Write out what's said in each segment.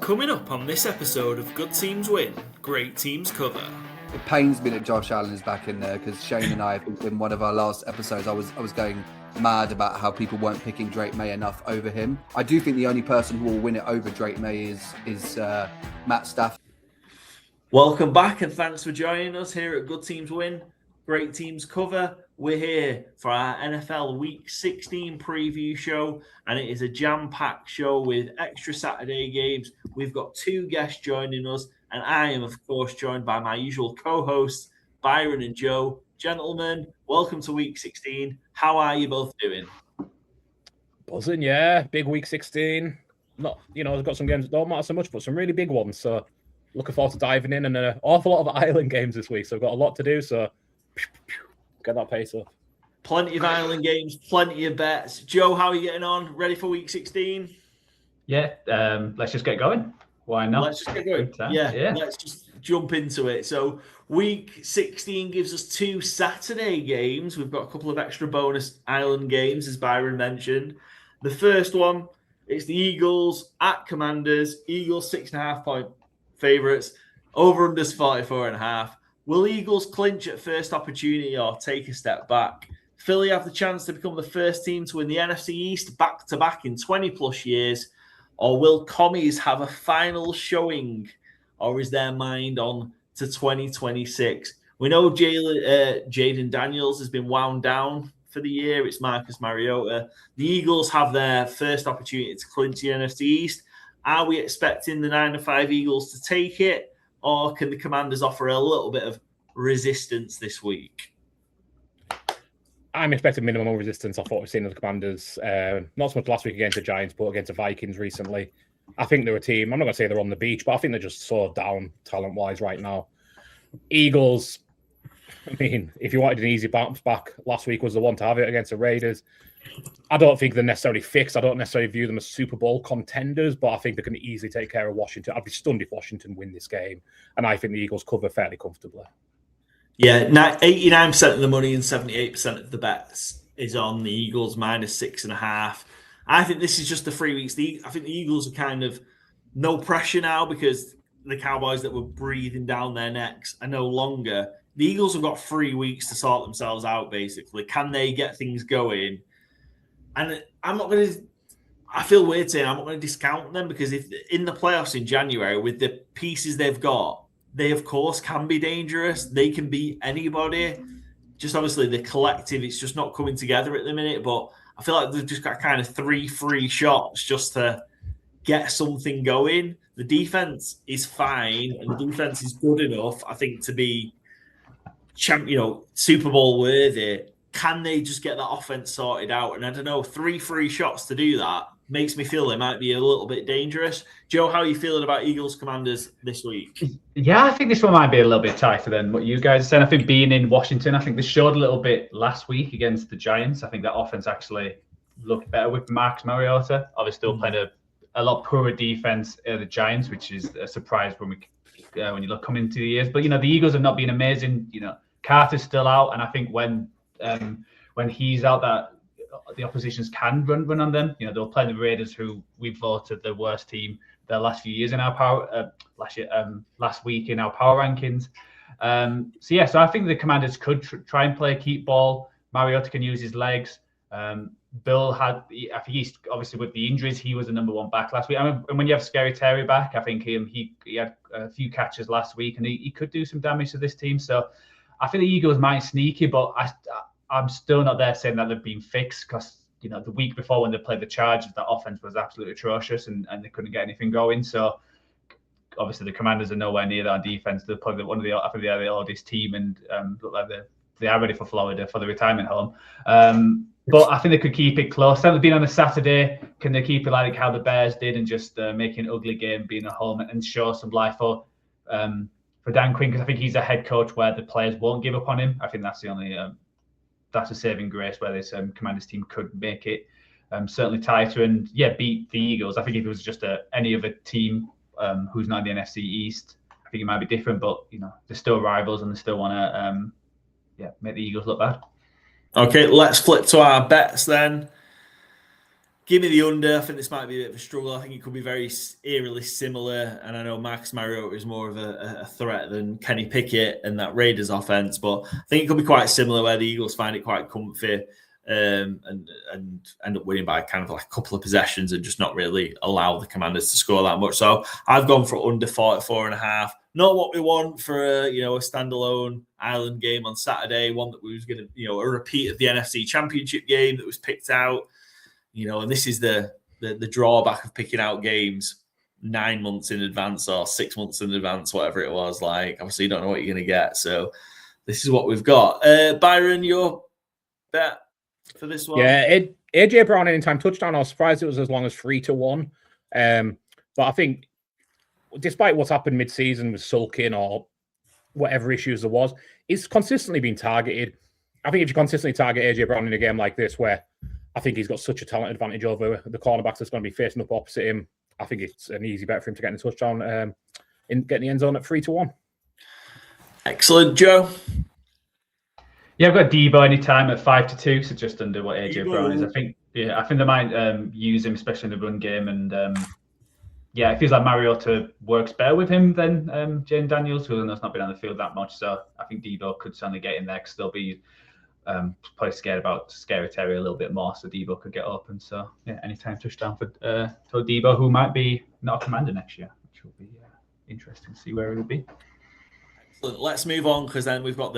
Coming up on this episode of Good Teams Win, Great Teams Cover. It pains me that Josh Allen is back in there because Shane and I, in one of our last episodes, I was going mad about how people weren't picking Drake May enough over him. I do think the only person who will win it over Drake May is Matt Stafford. Welcome back and thanks for joining us here at Good Teams Win, Great Teams Cover. We're here for our NFL Week 16 preview show, and it is a jam-packed show with extra Saturday games. We've got two guests joining us, and I am, of course, joined by my usual co-hosts, Byron and Joe. Gentlemen, welcome to Week 16. How are you both doing? Buzzing, yeah. Big Week 16. Not, I've got some games that don't matter so much, but some really big ones. So looking forward to diving in, and an awful lot of Ireland games this week. So I've got a lot to do, so get that pace up. Plenty of Ireland games, plenty of bets. Joe, how are you getting on? Ready for Week 16? Yeah, let's just get going. Why not? Let's just get going. Yeah, let's just jump into it. So Week 16 gives us two Saturday games. We've got a couple of extra bonus Ireland games, as Byron mentioned. The first one, it's the Eagles at Commanders. Eagles 6.5-point favourites. Over-unders 44.5. Will Eagles clinch at first opportunity or take a step back? Philly have the chance to become the first team to win the NFC East back-to-back in 20-plus years. Or will Commies have a final showing? Or is their mind on to 2026? We know Jaden Daniels has been wound down for the year. It's Marcus Mariota. The Eagles have their first opportunity to clinch the NFC East. Are we expecting the 9-5 Eagles to take it? Or can the Commanders offer a little bit of resistance this week? I'm expecting minimal resistance off what we've seen of the Commanders. Not so much last week against the Giants, but against the Vikings recently. I think they're a team. I'm not going to say they're on the beach, but I think they're just so down talent-wise right now. Eagles, I mean, if you wanted an easy bounce back, last week was the one to have it against the Raiders. I don't think they're necessarily fixed. I don't necessarily view them as Super Bowl contenders, but I think they can easily take care of Washington. I'd be stunned if Washington win this game, and I think the Eagles cover fairly comfortably. Yeah, 89% of the money and 78% of the bets is on the Eagles minus 6.5. I think this is just the 3 weeks. I think the Eagles are kind of no pressure now because the Cowboys that were breathing down their necks are no longer. The Eagles have got 3 weeks to sort themselves out, basically. Can they get things going? And I'm not going to – I feel weird saying I'm not going to discount them because if in the playoffs in January with the pieces they've got, they, of course, can be dangerous. They can beat anybody. Just obviously the collective, it's just not coming together at the minute. But I feel like they've just got kind of 3 free shots just to get something going. The defense is fine and the defense is good enough, I think, to be Super Bowl worthy. Can they just get that offense sorted out? And I don't know, 3 free shots to do that makes me feel they might be a little bit dangerous. Joe, how are you feeling about Eagles Commanders this week? Yeah, I think this one might be a little bit tighter than what you guys said. I think being in Washington, I think they showed a little bit last week against the Giants. I think that offense actually looked better with Marcus Mariota. Obviously, still playing a lot poorer defense the Giants, which is a surprise when you look coming into the years. But the Eagles have not been amazing. Carter's still out, and I think when he's out, that the oppositions can run on them. They'll play the Raiders, who we've voted the worst team the last few years in our power last week in our power rankings. So I think the Commanders could try and play keep ball. Mariota can use his legs. Bill I think he's obviously with the injuries, he was the number 1 back last week. And when you have Scary Terry back, I think he had a few catches last week, and he could do some damage to this team. So I think the Eagles might sneaky, but I'm still not there saying that they've been fixed because, the week before when they played the Chargers, that offense was absolutely atrocious and they couldn't get anything going. So obviously the Commanders are nowhere near that on defense. They're probably I think they are the oldest team and look like they are ready for Florida for the retirement home. But I think they could keep it close. They've been on a Saturday. Can they keep it like how the Bears did and just make an ugly game being at home and show some life for Dan Quinn? Because I think he's a head coach where the players won't give up on him. I think that's the only that's a saving grace where this Commanders team could make it certainly tighter and beat the Eagles. I think if it was just any other team who's not in the NFC East, I think it might be different. But they're still rivals and they still want to make the Eagles look bad. Okay, let's flip to our bets then. Give me the under. I think this might be a bit of a struggle. I think it could be very eerily similar. And I know Marcus Mariota is more of a threat than Kenny Pickett and that Raiders offense. But I think it could be quite similar where the Eagles find it quite comfy and end up winning by kind of like a couple of possessions and just not really allow the Commanders to score that much. So I've gone for under 44.5. Not what we want for a standalone Ireland game on Saturday. One that we was going to, a repeat of the NFC Championship game that was picked out. And this is the drawback of picking out games 9 months in advance or 6 months in advance, whatever it was. Like, obviously, you don't know what you're going to get. So this is what we've got. Byron, your bet for this one? Yeah, AJ Brown anytime touchdown. I was surprised it was as long as 3-1. But I think, despite what's happened mid-season with sulking or whatever issues there was, it's consistently been targeted. I think if you consistently target AJ Brown in a game like this, where I think he's got such a talent advantage over the cornerbacks that's going to be facing up opposite him, I think it's an easy bet for him to get in the touchdown in getting the end zone at 3-1. Excellent, Joe. Yeah, I've got Debo anytime at 5-2, so just under what AJ Brown is. I think they might use him, especially in the run game, and it feels like Mariota works better with him than Jane Daniels, who has not been on the field that much. So I think Debo could certainly get in there because they'll be probably scared about Scary Terry a little bit more, so Debo could get open. So anytime touchdown for Debo, who might be not a Commander next year, which will be interesting to see where it will be. Excellent. Let's move on because then we've got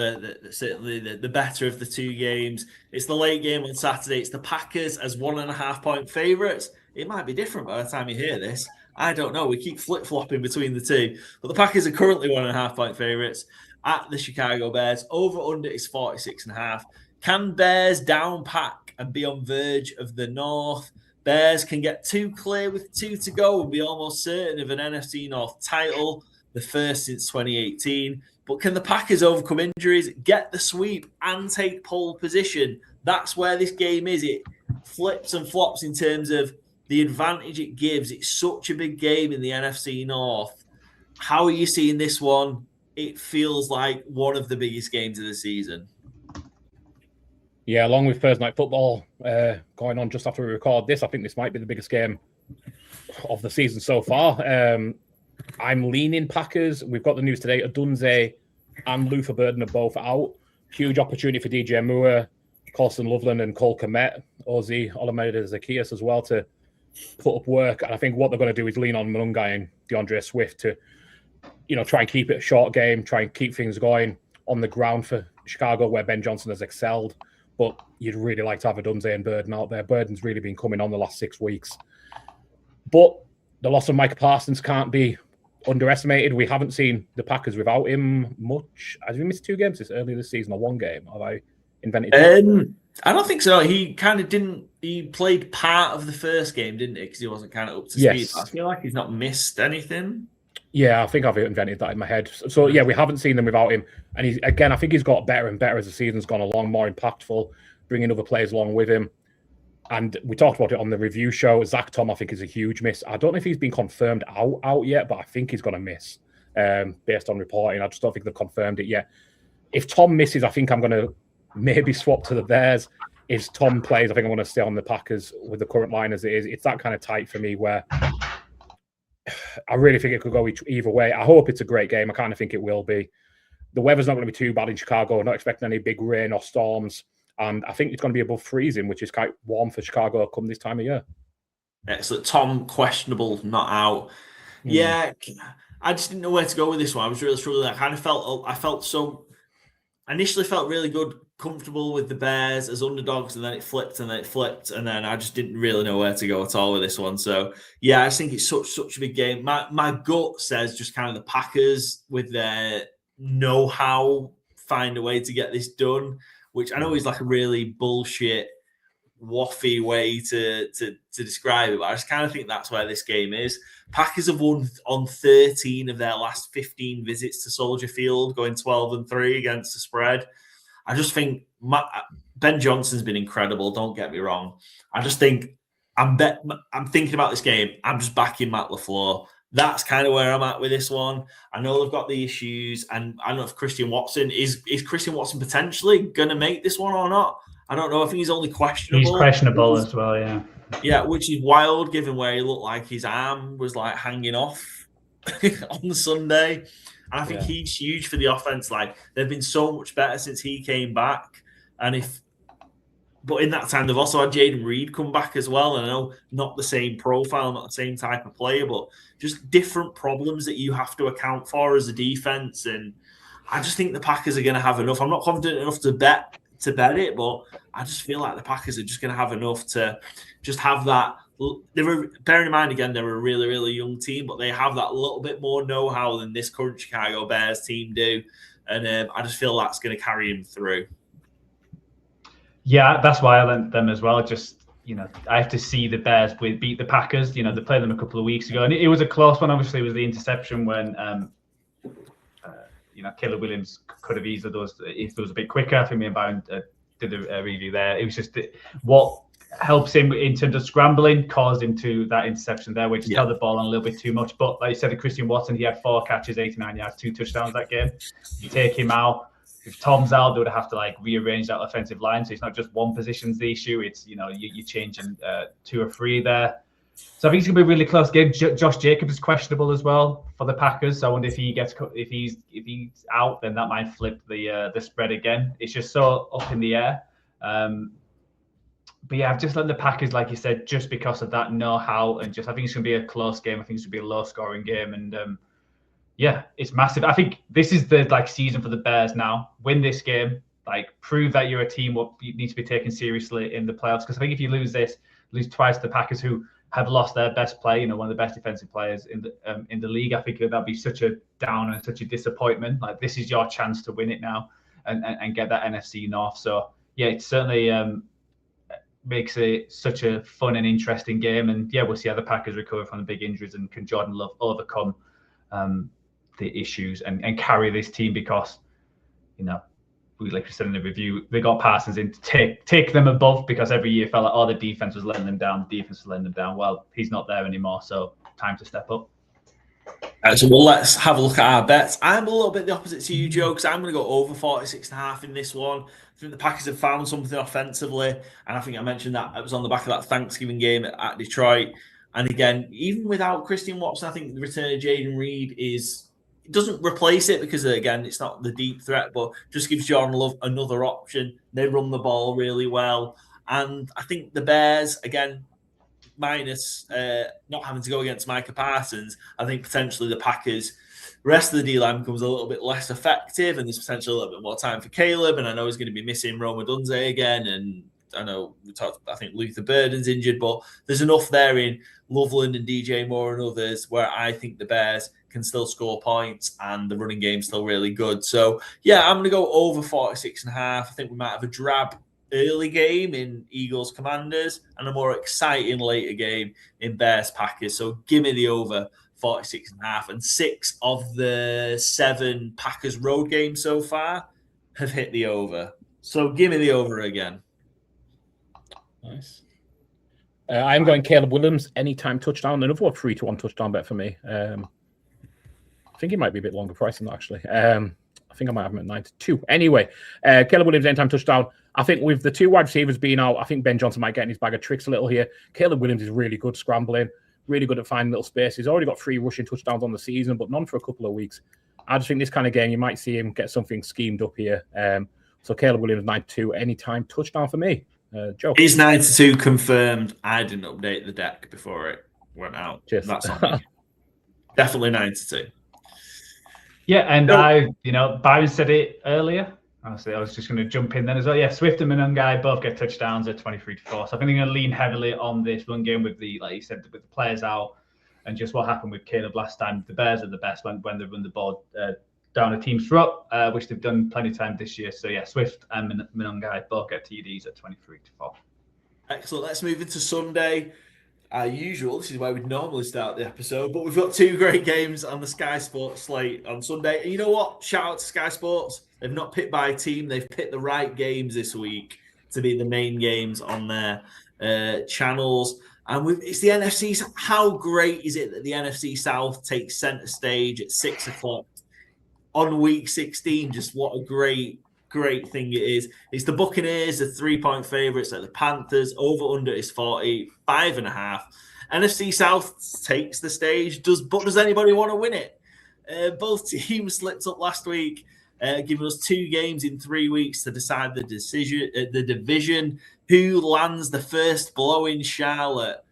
certainly the better of the two games. It's the late game on Saturday. It's the Packers as 1.5 point favourites. It might be different by the time you hear this. I don't know. We keep flip-flopping between the two. But the Packers are currently 1.5 point favourites at the Chicago Bears. Over-under is 46.5. Can Bears down pack and be on verge of the North? Bears can get 2 clear with 2 to go and be almost certain of an NFC North title, the first since 2018. But can the Packers overcome injuries, get the sweep, and take pole position? That's where this game is. It flips and flops in terms of the advantage it gives. It's such a big game in the NFC North. How are you seeing this one? It feels like one of the biggest games of the season. Yeah, along with Thursday Night Football going on just after we record this, I think this might be the biggest game of the season so far. I'm leaning Packers. We've got the news today. Odunze and Luther Burden are both out. Huge opportunity for DJ Moore, Colston Loveland, and Cole Kmet, Ozzy Olamide Zacchaeus as well to put up work. And I think what they're going to do is lean on Mungai and DeAndre Swift to, try and keep it a short game, try and keep things going on the ground for Chicago, where Ben Johnson has excelled. But you'd really like to have Odunze and Burden out there. Burden's really been coming on the last 6 weeks. But the loss of Micah Parsons can't be underestimated. We haven't seen the Packers without him much. Has he missed 2 games earlier this season or 1 game? Have I invented I don't think so. He kind of didn't. He played part of the first game, didn't he? Because he wasn't kind of up to speed. I feel like he's not missed anything. Yeah, I think I've invented that in my head. So, we haven't seen them without him. And I think he's got better and better as the season's gone along, more impactful, bringing other players along with him. And we talked about it on the review show. Zach Tom, I think, is a huge miss. I don't know if he's been confirmed out yet, but I think he's going to miss based on reporting. I just don't think they've confirmed it yet. If Tom misses, I think I'm going to maybe swap to the Bears. If Tom plays, I think I'm going to stay on the Packers with the current line as it is. It's that kind of tight for me where I really think it could go either way. I hope it's a great game. I kind of think it will be. The weather's not going to be too bad in Chicago. I'm not expecting any big rain or storms. And I think it's going to be above freezing, which is quite warm for Chicago come this time of year. Excellent. Tom, questionable, not out. Yeah, I just didn't know where to go with this one. I was really struggling. I initially felt really good, comfortable with the Bears as underdogs, and then it flipped, and then I just didn't really know where to go at all with this one. So, yeah, I just think it's such a big game. My gut says just kind of the Packers with their know-how find a way to get this done, which I know is like a really bullshit, waffy way to describe it, but I just kind of think that's where this game is. Packers have won on 13 of their last 15 visits to Soldier Field, going 12-3 against the spread. I just think Ben Johnson's been incredible. Don't get me wrong. I just think I'm thinking about this game. I'm just backing Matt LaFleur. That's kind of where I'm at with this one. I know they've got the issues, and I don't know if Christian Watson is Christian Watson potentially going to make this one or not. I don't know. I think he's only questionable. He's questionable as well, yeah. Yeah, which is wild given where he looked like his arm was like hanging off on the Sunday. And I think he's huge for the offense. Like, they've been so much better since he came back. But in that time, they've also had Jaden Reed come back as well. And I know not the same profile, not the same type of player, but just different problems that you have to account for as a defense. And I just think the Packers are going to have enough. I'm not confident enough to bet it, but I just feel like the Packers are just going to have enough to just have that. Bearing in mind, again, they're a really, really young team, but they have that little bit more know-how than this current Chicago Bears team do. And I just feel that's going to carry him through. Yeah, that's why I went them as well. Just, I have to see the Bears beat the Packers. They played them a couple of weeks ago, and it was a close one. Obviously, it was the interception when, Caleb Williams could have easily those if it was a bit quicker. I think me and Byron did a review there. It was just what helps him in terms of scrambling caused him to that interception there, which held the ball on a little bit too much. But like you said, Christian Watson, he had 4 catches, 89 yards, 2 touchdowns that game. You take him out. If Tom's out, they would have to rearrange that offensive line. So it's not just one position's the issue. It's you're changing 2 or 3 there. So I think it's gonna be a really close game. Josh Jacobs is questionable as well for the Packers. So I wonder if he's out, then that might flip the spread again. It's just so up in the air. But yeah, I've just let the Packers, like you said, just because of that know-how, and I think it's gonna be a close game. I think it's gonna be a low-scoring game, and yeah, it's massive. I think this is the season for the Bears now. Win this game, prove that you're a team what you need to be taken seriously in the playoffs. Because I think if you lose twice to the Packers, who have lost their best player, one of the best defensive players in the league, I think that'd be such a down and such a disappointment. This is your chance to win it now and get that NFC North. So yeah, it certainly makes it such a fun and interesting game. And yeah, we'll see how the Packers recover from the big injuries, and can Jordan Love overcome the issues and carry this team, because like we said in the review, they got Parsons in to take them above, because every year felt like the defense was letting them down. Well, he's not there anymore, so time to step up. So let's have a look at our bets. I'm a little bit the opposite to you, Joe, because I'm going to go over 46.5 in this one. I think the Packers have found something offensively, and I think I mentioned that it was on the back of that Thanksgiving game at Detroit. And again, even without Christian Watson, I think the return of Jaden Reed doesn't replace it, because again, it's not the deep threat, but just gives Jordan Love another option. They run the ball really well. And I think the Bears, again, minus not having to go against Micah Parsons, I think potentially the Packers, rest of the D-line becomes a little bit less effective, and there's potentially a little bit more time for Caleb. And I know he's going to be missing Roma Dunze again, and I know I think Luther Burden's injured, but there's enough there in Loveland and DJ Moore and others where I think the Bears can still score points, and the running game's still really good. So yeah, I'm going to go over 46.5. I think we might have a drab early game in Eagles Commanders and a more exciting later game in Bears Packers. So give me the over 46.5. And 6 of the 7 Packers road games so far have hit the over. So give me the over again. Nice. I'm going Caleb Williams anytime touchdown. Another 3-1 touchdown bet for me. I think he might be a bit longer price than that, actually. I think I might have him at 9-2. Anyway, Caleb Williams anytime touchdown. I think with the 2 wide receivers being out, I think Ben Johnson might get in his bag of tricks a little here. Caleb Williams is really good scrambling, really good at finding little spaces. He's already got 3 rushing touchdowns on the season, but none for a couple of weeks. I just think this kind of game, you might see him get something schemed up here. So Caleb Williams 9-2 anytime touchdown for me. Joe. He's 9-2 confirmed. I didn't update the deck before it went out. Cheers. That's on me. Definitely 9-2. Yeah, and Byron said it earlier. Honestly, I was just going to jump in then as well. Yeah, Swift and Manungai both get touchdowns at 23-4. So I think they're going to lean heavily on this run game with like you said, with the players out, and just what happened with Caleb last time. The Bears are the best when they run the ball down a team's throat, which they've done plenty of times this year. So yeah, Swift and Manungai both get TDs at 23-4. Excellent. Let's move into Sunday. Usual, this is where we'd normally start the episode, but we've got 2 great games on the Sky Sports slate on Sunday. And you know what? Shout out to Sky Sports. They've not picked by team. They've picked the right games this week to be the main games on their channels. And it's the NFC. How great is it that the NFC South takes center stage at 6 o'clock on week 16? Just what a great great thing it is. It's the Buccaneers, the 3-point favourites at the Panthers. Over/under is 45.5. NFC South takes the stage. Does anybody want to win it? Both teams slipped up last week, giving us 2 games in 3 weeks to decide the division. Who lands the first blow in Charlotte?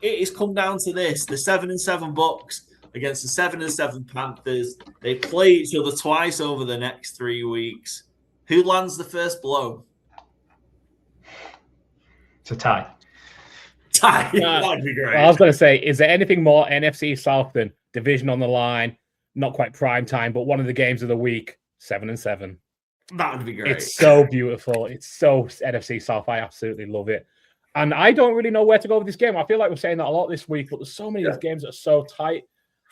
It has come down to this: the 7-7 Bucs against the 7-7 Panthers. They play each other twice over the next 3 weeks. Who lands the first blow? It's a tie. That'd be great. I was going to say, is there anything more NFC South than division on the line? Not quite prime time, but one of the games of the week, 7-7. That would be great. It's so beautiful. It's so NFC South. I absolutely love it. And I don't really know where to go with this game. I feel like we're saying that a lot this week, but there's so many of these games that are so tight.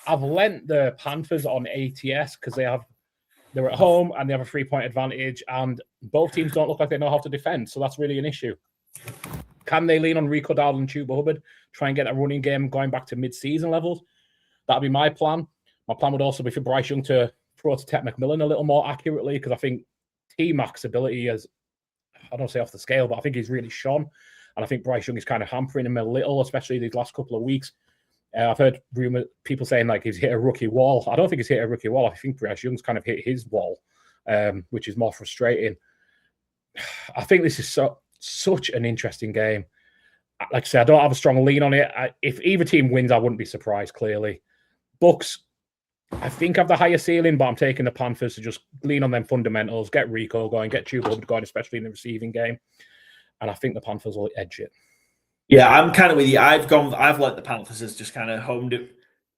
I've lent the Panthers on ATS because they're at home and they have a 3-point advantage, and both teams don't look like they know how to defend. So that's really an issue. Can they lean on Rico Dowdle and Chuba Hubbard, try and get a running game going back to mid-season levels? That'd be my plan. My plan would also be for Bryce Young to throw to Ted McMillan a little more accurately, because I think T-Mac's ability is, I don't say off the scale, but I think he's really shone. And I think Bryce Young is kind of hampering him a little, especially these last couple of weeks. I've heard people saying like he's hit a rookie wall. I don't think he's hit a rookie wall. I think Bryce Young's kind of hit his wall, which is more frustrating. I think this is such an interesting game. Like I said, I don't have a strong lean on it. If either team wins, I wouldn't be surprised, clearly. Bucs, I think, have the higher ceiling, but I'm taking the Panthers to just lean on them fundamentals, get Rico going, get Chuba going, especially in the receiving game. And I think the Panthers will edge it. Yeah, I'm kind of with you. I've let the Panthers as just kind of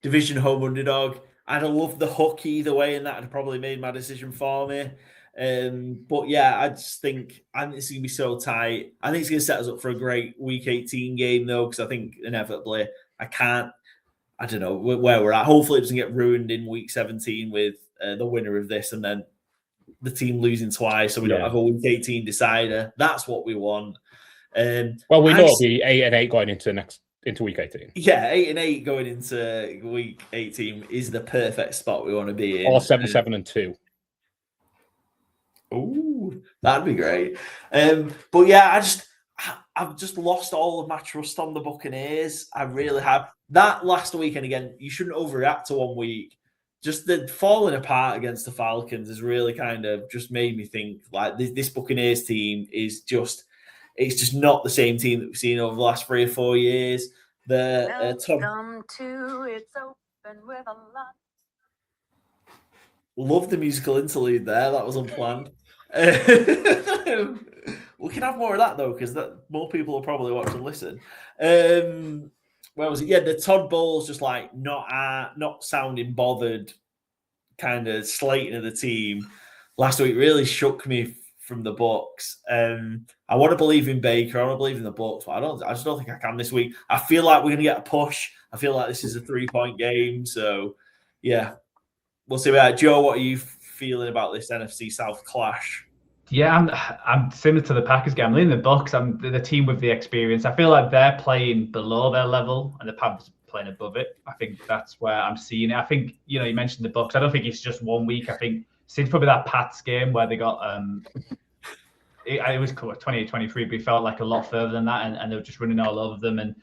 division home underdog. I'd have loved the hook either way, and that would have probably made my decision for me. But yeah, I think it's going to be so tight. I think it's going to set us up for a great Week 18 game, though, because I think inevitably I don't know where we're at. Hopefully it doesn't get ruined in Week 17 with the winner of this and then the team losing twice, so we don't have a Week 18 decider. That's what we want. Well, we know it'll be 8-8 going into Week 18. Yeah, 8-8 going into Week 18 is the perfect spot we want to be in. Or 7-7-2. Ooh, that'd be great. But yeah, I've just lost all of my trust on the Buccaneers. I really have. That last weekend, again, you shouldn't overreact to 1 week. Just the falling apart against the Falcons has really kind of just made me think like this Buccaneers team is just, it's just not the same team that we've seen over the last 3 or 4 years. Love the musical interlude there. That was unplanned. We can have more of that though, because more people will probably watch and listen. Where was it? Yeah, the Todd Bowles just like not sounding bothered, kind of slating of the team last week really shook me from the Bucs. I want to believe in Baker. I want to believe in the Bucs, but I just don't think I can this week. I feel like we're going to get a push. I feel like this is a 3-point game. So yeah, we'll see. Joe, what are you feeling about this NFC South clash? Yeah, I'm similar to the Packers game. I'm leaning the Bucs. I'm the team with the experience. I feel like they're playing below their level and the Panthers are playing above it. I think that's where I'm seeing it. I think, you mentioned the Bucs. I don't think it's just 1 week. I think since probably that Pats game where they got it was 28-23, but it felt like a lot further than that, and they were just running all over them. And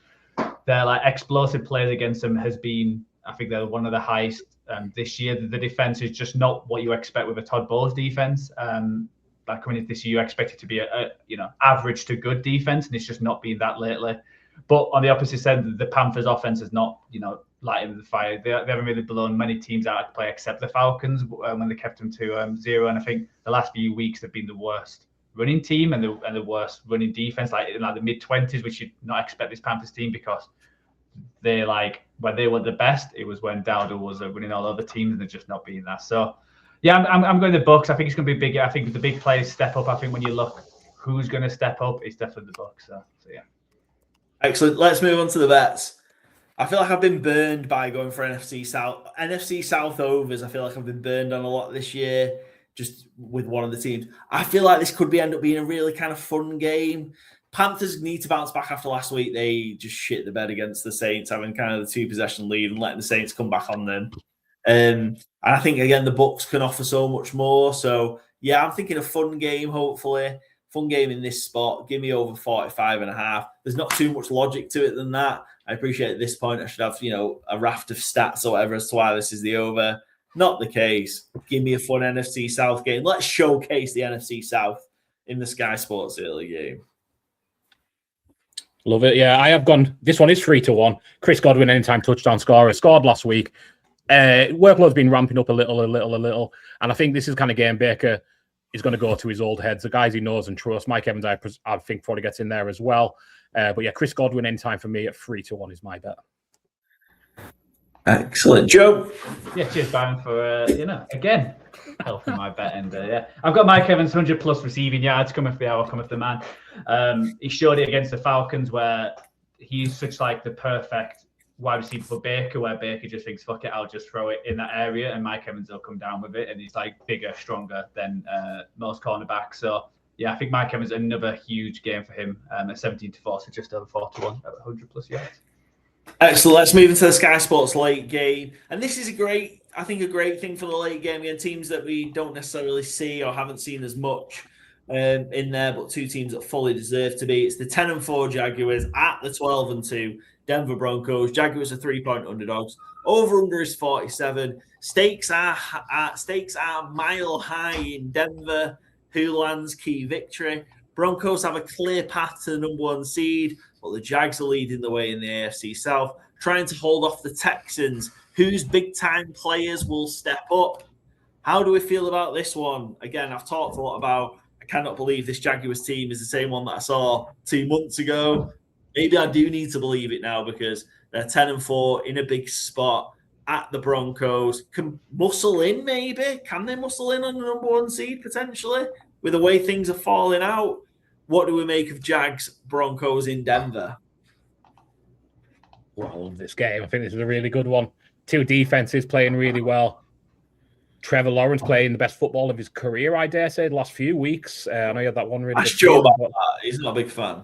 their like explosive plays against them has been, I think they're one of the highest this year. The defense is just not what you expect with a Todd Bowles defense. Like coming into this year, you expect it to be a average to good defense, and it's just not been that lately. But on the opposite side, the Panthers' offense is not, lighting the fire. They haven't really blown many teams out of play except the Falcons when they kept them to 0. And I think the last few weeks they've been the worst running team and the worst running defense, like in the mid-20s, which you'd not expect this Panthers team, because they when they were the best, it was when Dowdle was running all over teams, and they're just not being that. So. Yeah, I'm going the Bucs. I think it's going to be big. I think the big players step up. I think when you look who's going to step up, it's definitely the Bucs. So yeah. Excellent. Let's move on to the bets. I feel like I've been burned by going for NFC South overs. I feel like I've been burned on a lot this year, just with one of the teams. I feel like this could end up being a really kind of fun game. Panthers need to bounce back after last week. They just shit the bed against the Saints, having kind of the 2-possession lead and letting the Saints come back on them. And I think, again, the Bucs can offer so much more. So, Yeah, I'm thinking a fun game, hopefully. Fun game in this spot. Give me over 45.5. There's not too much logic to it than that. I appreciate at this point I should have, a raft of stats or whatever as to why this is the over. Not the case. Give me a fun NFC South game. Let's showcase the NFC South in the Sky Sports early game. Love it. Yeah, I have gone. This one is 3-1. Chris Godwin, anytime touchdown scorer, scored last week. Workload's been ramping up a little. And I think this is kind of game Baker is going to go to his old heads, the guys he knows and trusts. Mike Evans, I think, probably gets in there as well. But yeah, Chris Godwin, anytime for me at 3-1 is my bet. Excellent. Joe? Yeah, cheers, Byron, for, again, helping my bet ender. Yeah, I've got Mike Evans 100+ receiving yards coming for the hour, coming for the man. He showed it against the Falcons where he's such like the perfect wide receiver for Baker, where Baker just thinks, fuck it, I'll just throw it in that area, and Mike Evans will come down with it, and he's like bigger, stronger than most cornerbacks. So yeah, I think Mike Evans another huge game for him at 17-4, so just over 4-1 at 100+ yards. Excellent. Let's move into the Sky Sports late game. And this is a great thing for the late game. Again, teams that we don't necessarily see or haven't seen as much in there, but two teams that fully deserve to be. It's the 10-4 Jaguars at the 12-2 Denver Broncos. Jaguars are 3-point underdogs. Over/under is 47. Stakes are mile high in Denver. Who lands key victory? Broncos have a clear path to the number 1 seed, but the Jags are leading the way in the AFC South, trying to hold off the Texans, whose big-time players will step up. How do we feel about this one? Again, I've talked a lot about, I cannot believe this Jaguars team is the same one that I saw 2 months ago. Maybe I do need to believe it now because they're 10-4 in a big spot at the Broncos. Can muscle in, maybe? Can they muscle in on the number 1 seed, potentially? With the way things are falling out, what do we make of Jags Broncos in Denver? Well, I love this game. I think this is a really good one. Two defenses playing really well. Trevor Lawrence playing the best football of his career, I dare say, the last few weeks. I know you had that one really. Ask Joe about that. He's not a big fan.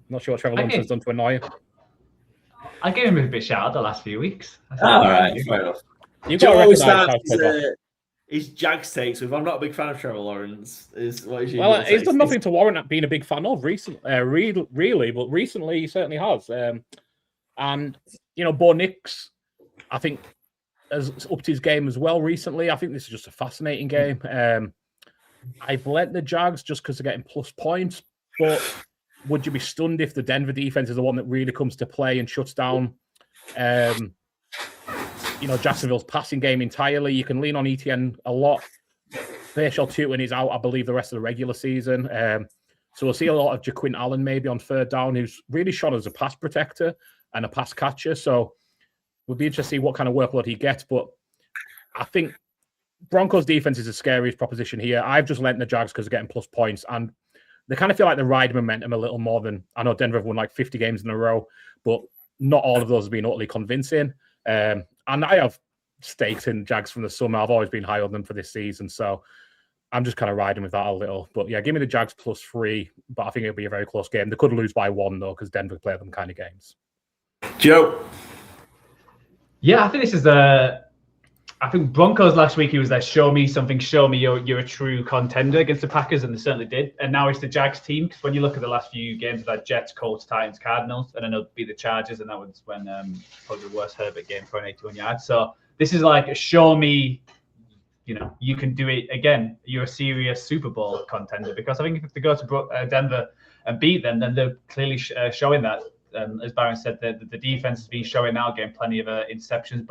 Not sure what Trevor Lawrence has done to annoy him. I gave him a bit shout out the last few weeks. All right, fair enough. Joe always starts his Jags takes with, I'm not a big fan of Trevor Lawrence. He's done nothing to warrant being a big fan of recently, really, but recently he certainly has. And, Bo Nix, I think, has upped his game as well recently. I think this is just a fascinating game. I've lent the Jags just because they're getting plus points, but would you be stunned if the Denver defense is the one that really comes to play and shuts down Jacksonville's passing game entirely? You can lean on ETN a lot. Facial Tutin is out, I believe, the rest of the regular season. So we'll see a lot of Jaquin Allen maybe on 3rd down, who's really shot as a pass protector and a pass catcher. So we'll be interested to see what kind of workload he gets. But I think Broncos defense is the scariest proposition here. I've just lent the Jags because they're getting plus points, and they kind of feel like they ride momentum a little more than, I know Denver have won like 50 games in a row, but not all of those have been utterly convincing. And I have stakes in Jags from the summer. I've always been high on them for this season, so I'm just kind of riding with that a little. But yeah, give me the Jags +3, but I think it'll be a very close game. They could lose by 1 though, because Denver play them kind of games. Joe? Yeah, I think this is I think Broncos last week, he was like, show me something, show me you're a true contender against the Packers, and they certainly did. And now it's the Jags team, because when you look at the last few games, like Jets, Colts, Titans, Cardinals, and then it'll be the Chargers, and that was when probably the worst Herbert game for an 81 yards. So this is like, show me, you can do it again. You're a serious Super Bowl contender, because I think if they go to Denver and beat them, then they're clearly showing that. As Byron said, the defense has been showing now, getting plenty of interceptions,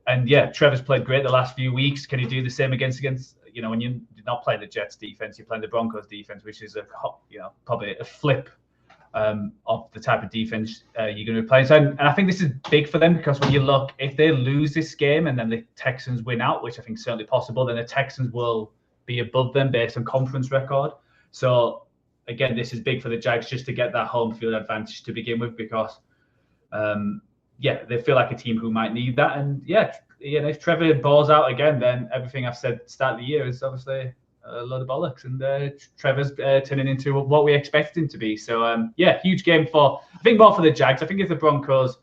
and yeah, Trevor's played great the last few weeks. Can he do the same against when you're not playing the Jets defense, you're playing the Broncos defense, which is probably a flip of the type of defense you're going to be playing. So, and I think this is big for them, because when you look, if they lose this game and then the Texans win out, which I think is certainly possible, then the Texans will be above them based on conference record. So again, this is big for the Jags just to get that home field advantage to begin with, because they feel like a team who might need that. And if Trevor balls out again, then everything I've said start of the year is obviously a load of bollocks. And Trevor's turning into what we expected him to be. So, huge game I think more for the Jags. I think if the Broncos,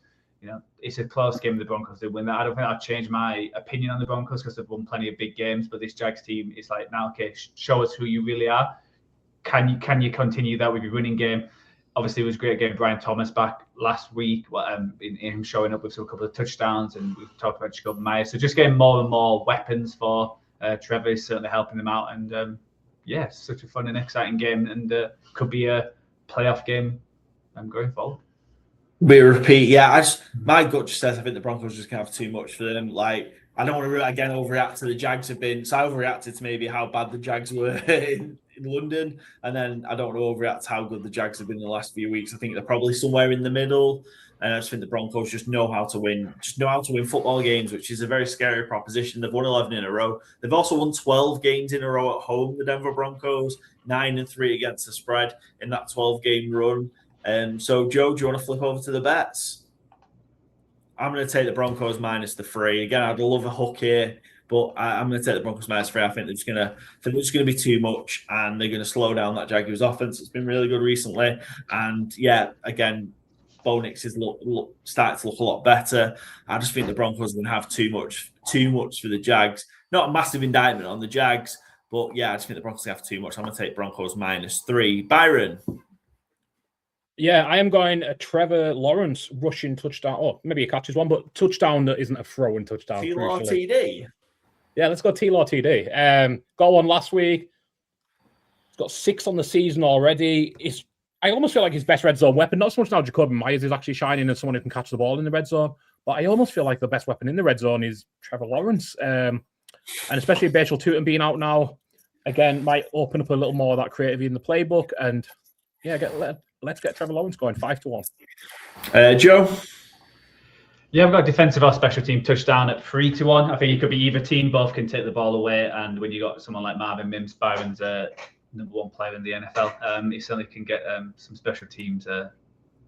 it's a close game. The Broncos did win that. I don't think I'd change my opinion on the Broncos because they've won plenty of big games. But this Jags team is like, now, okay, show us who you really are. Can you continue that with your running game? Obviously, it was great getting Brian Thomas back last week. In him showing up with a couple of touchdowns, and we've talked about Jacob Myers. So just getting more and more weapons for Trevor is certainly helping them out. And it's such a fun and exciting game, and could be a playoff game going forward. Be a repeat, my gut just says I think the Broncos just can't have too much for them. Like, I don't want to again overreact to the Jags have been. So I overreacted to maybe how bad the Jags were in London, and then I don't want to overreact to how good the Jags have been in the last few weeks. I think they're probably somewhere in the middle, and I just think the Broncos just know how to win. Just know how to win football games, which is a very scary proposition. They've won 11 in a row. They've also won 12 games in a row at home. The Denver Broncos 9-3 against the spread in that 12-game run. So, Joe, do you want to flip over to the bets? I'm going to take the Broncos minus the 3. Again, I'd love a hook here, but I'm going to take the Broncos minus 3. I think they're just going to be too much, and they're going to slow down that Jaguars offense. It's been really good recently, and again, Bo Nix is starting to look a lot better. I just think the Broncos are going to have too much for the Jags. Not a massive indictment on the Jags, but I just think the Broncos have too much. I'm going to take Broncos minus 3. Byron. Yeah, I am going a Trevor Lawrence rushing touchdown. Oh, maybe he catches one, but touchdown that isn't a throw-in touchdown. T-Law TD? Yeah, let's go T-Law TD. Got one last week. He's got 6 on the season already. I almost feel like his best red zone weapon, not so much now Jacoby Myers is actually shining as someone who can catch the ball in the red zone, but I almost feel like the best weapon in the red zone is Trevor Lawrence. And especially Bachel Tutin being out now, again, might open up a little more of that creativity in the playbook. And let's get Trevor Lawrence going 5-1. Joe? Yeah, I've got a defensive or special team touchdown at 3-1. I think it could be either team. Both can take the ball away. And when you got someone like Marvin Mims, Byron's number 1 player in the NFL, he certainly can get some special teams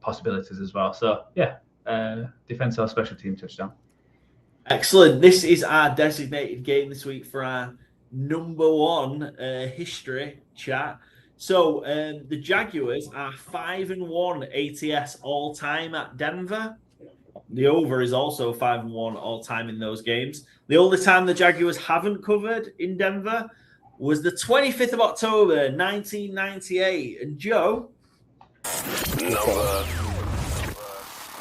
possibilities as well. So, defensive or special team touchdown. Excellent. This is our designated game this week for our number 1 history chat. So the Jaguars are 5-1 ATS all time at Denver. The over is also 5-1 all time in those games. The only time the Jaguars haven't covered in Denver was the 25th of October, 1998. And Joe? Number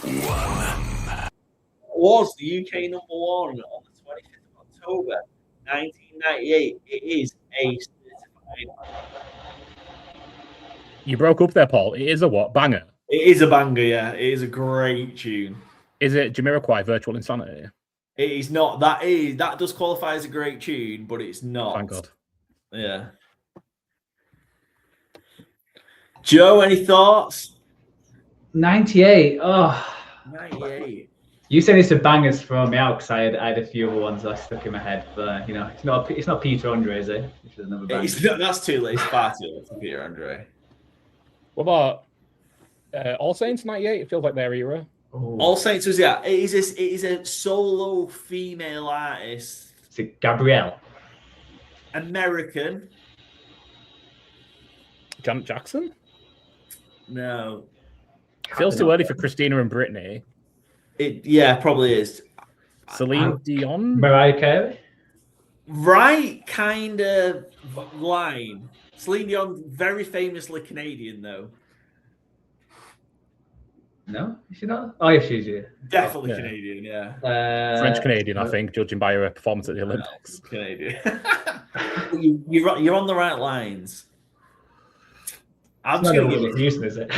1. Was the UK number 1 on the 25th of October, 1998. It is a certified. You broke up there, Paul. It is a what? Banger? It is a banger, yeah. It is a great tune. Is it Jamiroquai, Virtual Insanity? It is not. That does qualify as a great tune, but it's not. Thank God. Yeah. Joe, any thoughts? 98. Oh. 98. You said it's a bangers throw me out because I had a few other ones that stuck in my head, but it's not Peter Andre, is it? That's too late. It's far too late for Peter Andre. What about All Saints 98? It feels like their era. Oh. All Saints was It is a solo female artist. Is it Gabrielle? American. Janet Jackson? No. Feels too early for Christina and Britney. Probably is. Celine Dion? Mariah Carey? Right kind of line. Celine Dion, very famously Canadian, though. No? Is she not? Oh, yeah, she's here. Definitely Canadian, yeah. French-Canadian, I think, judging by her performance at the Olympics. Canadian. You're on the right lines. I'm just going to give it Houston, is it?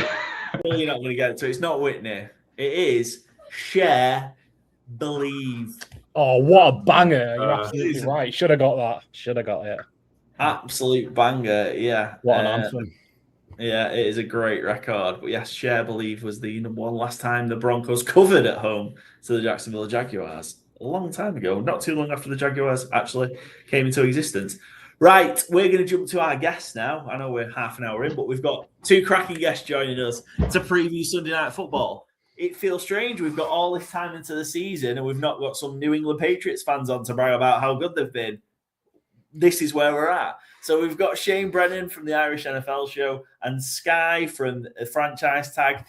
Well, you're not going to get it to. It's not Whitney. It is Share, Believe. Oh, what a banger. You're absolutely right. Should have got that. Should have got it. Absolute banger, yeah. What an anthem. Yeah, it is a great record. But yes, Share Believe was the number 1 last time the Broncos covered at home to the Jacksonville Jaguars. A long time ago. Not too long after the Jaguars actually came into existence. Right, we're going to jump to our guests now. I know we're half an hour in, but we've got 2 cracking guests joining us to preview Sunday Night Football. It feels strange. We've got all this time into the season and we've not got some New England Patriots fans on to brag about how good they've been. This is where we're at. So we've got Shane Brennan from the Irish NFL Show and Skye from the Franchise Tag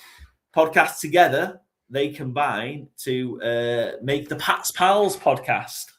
podcast together. they combine to make the Pat's Pals podcast.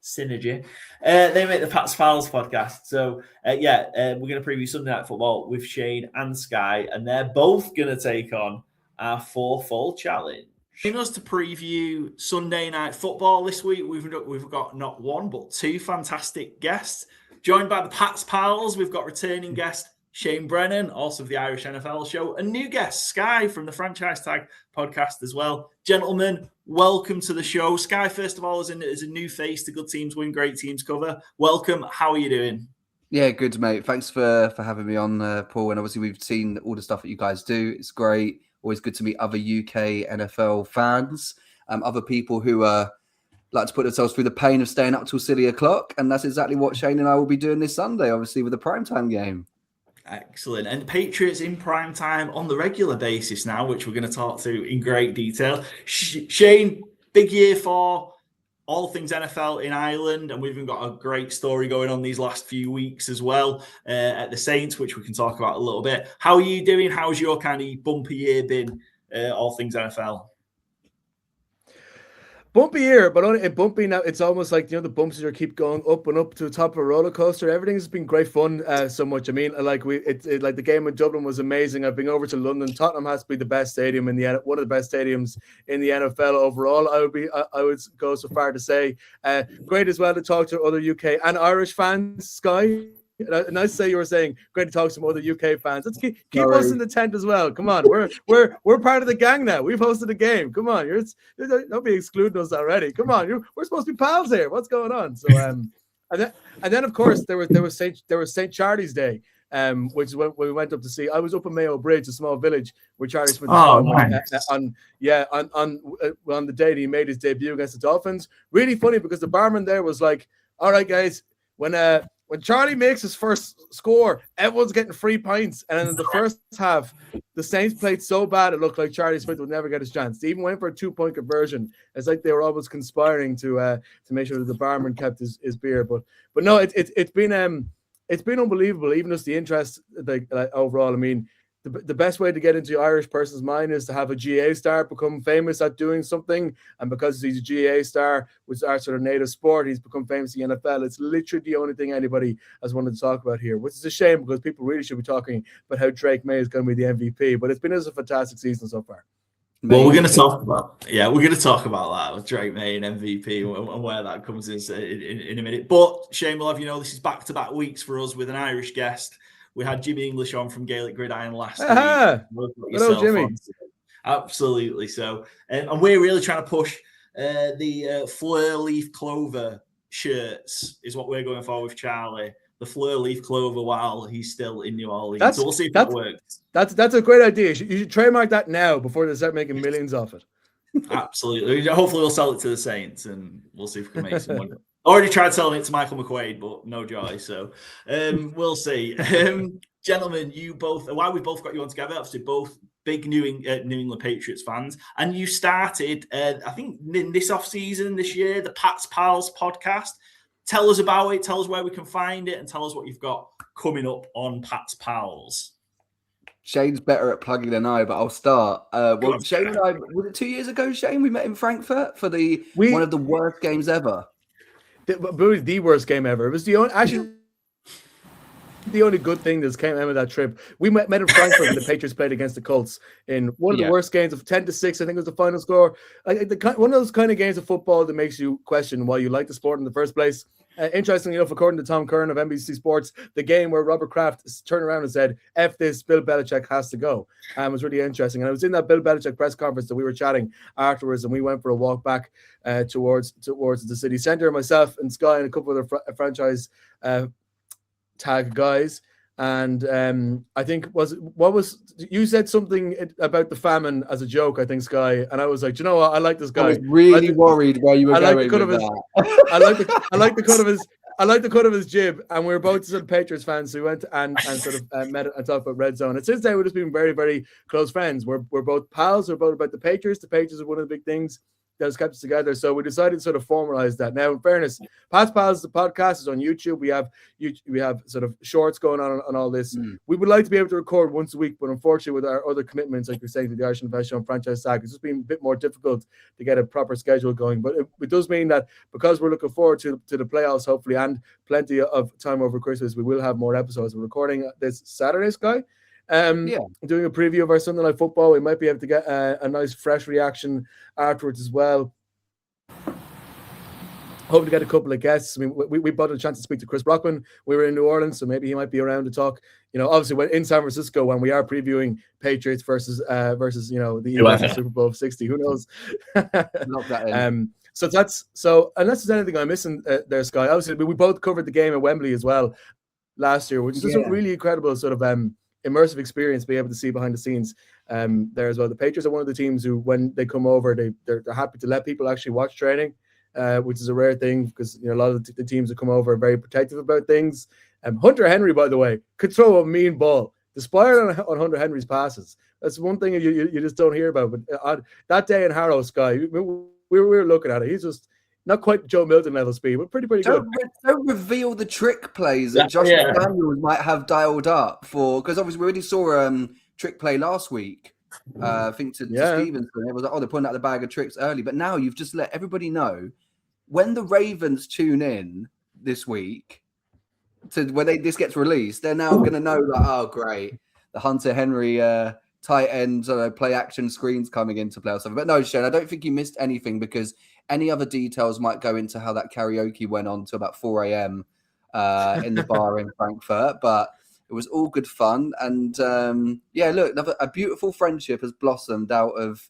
Synergy. They make the Pat's Pals podcast. So, we're going to preview Sunday Night Football with Shane and Skye, and they're both going to take on our 4-fall challenge. Joining us to preview Sunday Night Football this week, we've got not one, but two fantastic guests. Joined by the Pat's Pals, we've got returning guest Shane Brennan, also of the Irish NFL show, and new guest Skye from the Franchise Tag podcast as well. Gentlemen, welcome to the show. Skye, first of all, is a new face to Good Teams Win, Great Teams Cover. Welcome. How are you doing? Yeah, good, mate. Thanks for having me on, Paul. And obviously, we've seen all the stuff that you guys do. It's great. Always good to meet other UK NFL fans, other people who like to put themselves through the pain of staying up till silly o'clock. And that's exactly what Shane and I will be doing this Sunday, obviously, with the primetime game. Excellent. And Patriots in prime time on the regular basis now, which we're going to talk to in great detail. Shane, big year for all things NFL in Ireland, and we've even got a great story going on these last few weeks as well at the Saints, which we can talk about a little bit. How are you doing? How's your kind of bumpy year been, all things NFL? Bumpy year, but only bumpy now. It's almost like, the bumps are keep going up and up to the top of a roller coaster. Everything's been great fun so much. I mean, like like the game in Dublin was amazing. I've been over to London. Tottenham has to be the best stadium in one of the best stadiums in the NFL overall. I would go so far to say great as well to talk to other UK and Irish fans. Skye. Nice to say you were saying great to talk to some other UK fans. Let's keep us in the tent as well. Come on, we're part of the gang now. We've hosted a game. Come on, don't be excluding us already. Come on, we're supposed to be pals here. What's going on? So and then of course there was St. Charlie's Day, which is when we went up to see. I was up in Mayo Bridge, a small village where Charlie Smith nice. on the day that he made his debut against the Dolphins. Really funny because the barman there was like, "All right, guys, when Charlie makes his first score, everyone's getting free pints." And then in the first half, the Saints played so bad it looked like Charlie Smith would never get his chance. They even went for a 2-point conversion. It's like they were almost conspiring to make sure that the barman kept his beer. But no, it's been unbelievable. Even just the interest like overall. I mean, the best way to get into the Irish person's mind is to have a GA star become famous at doing something. And because he's a GA star, which is our sort of native sport, he's become famous in the NFL. It's literally the only thing anybody has wanted to talk about here, which is a shame because people really should be talking about how Drake May is going to be the MVP. But it's been a fantastic season so far. Well, we're going to talk about that with Drake May and MVP and where that comes in a minute. But Shane, we'll have this is back-to-back weeks for us with an Irish guest. We had Jimmy English on from Gaelic Gridiron last week. Hello, Jimmy. Absolutely. So, and we're really trying to push the Fleur Leaf Clover shirts is what we're going for with Charlie. The Fleur Leaf Clover while he's still in New Orleans. So we'll see if that works. That's a great idea. You should trademark that now before they start making millions off it. Absolutely. Hopefully we'll sell it to the Saints and we'll see if we can make some money. Already tried selling it to Michael McQuaid, but no joy. So we'll see. Gentlemen, why we've both got you on together, obviously both big New England Patriots fans. And you started, I think, in this off-season this year, the Pat's Pals podcast. Tell us about it. Tell us where we can find it and tell us what you've got coming up on Pat's Pals. Shane's better at plugging than I, but I'll start. Shane and I, was it 2 years ago, Shane? We met in Frankfurt for one of the worst games ever. It was the worst game ever. It was the only good thing that came out of that trip. We met in Frankfurt when the Patriots played against the Colts in one of the worst games of 10-6. I think was the final score. One of those kind of games of football that makes you question why you like the sport in the first place. Interestingly enough, according to Tom Curran of NBC Sports, the game where Robert Kraft turned around and said, "F this, Bill Belichick has to go." Was really interesting. And I was in that Bill Belichick press conference that we were chatting afterwards, and we went for a walk back towards the city centre. Myself and Skye and a couple of the franchise tag guys. And I think you said something about the famine as a joke, I think, Skye, and I was like, you know what, I like this guy. I was really worried where you were going with that. I like the cut of his jib, and we were both sort of Patriots fans, so we went and sort of met and talked about Red Zone. And since then, we've just been very, very close friends. We're both pals. We're both about the Patriots. The Patriots are one of the big things has kept us together. So we decided to sort of formalize that. Now, in fairness, Pats Pals, the podcast is on YouTube. We have sort of shorts going on all this. We would like to be able to record once a week, but unfortunately, with our other commitments, like we're saying to the Irish Investment franchise tag, it's just been a bit more difficult to get a proper schedule going. But it does mean that because we're looking forward to the playoffs, hopefully, and plenty of time over Christmas, we will have more episodes. We're recording this Saturday, Skye. Doing a preview of our Sunday Night Football. We might be able to get a nice fresh reaction afterwards as well. Hope to get a couple of guests. I mean, we bought a chance to speak to Chris Brockman. We were in New Orleans, so maybe he might be around to talk. Obviously, when in San Francisco, when we are previewing Patriots versus the Eagles Super Bowl 60, who knows? Love that. So unless there's anything I'm missing there, Skye. Obviously, we both covered the game at Wembley as well last year, which is just a really incredible sort of immersive experience, be able to see behind the scenes there as well. The Patriots are one of the teams who, when they come over, they're happy to let people actually watch training, which is a rare thing because a lot of the teams that come over are very protective about things. Hunter Henry, by the way, could throw a mean ball. The spire on Hunter Henry's passes. That's one thing you just don't hear about. But that day in Harrow, Skye, we were looking at it. He's just not quite Joe Milton level speed, but pretty good. Don't reveal the trick plays that Josh Daniels might have dialed up for, because obviously we already saw trick play last week. I think to Stevenson, it was like, they're pulling out the bag of tricks early, but now you've just let everybody know when the Ravens tune in this week to when this gets released, they're now going to know that, oh great, the Hunter Henry tight end play action screens coming into play or something. But no, Shane, I don't think you missed anything, because any other details might go into how that karaoke went on to about 4 a.m. In the bar in Frankfurt. But it was all good fun. And look, a beautiful friendship has blossomed out of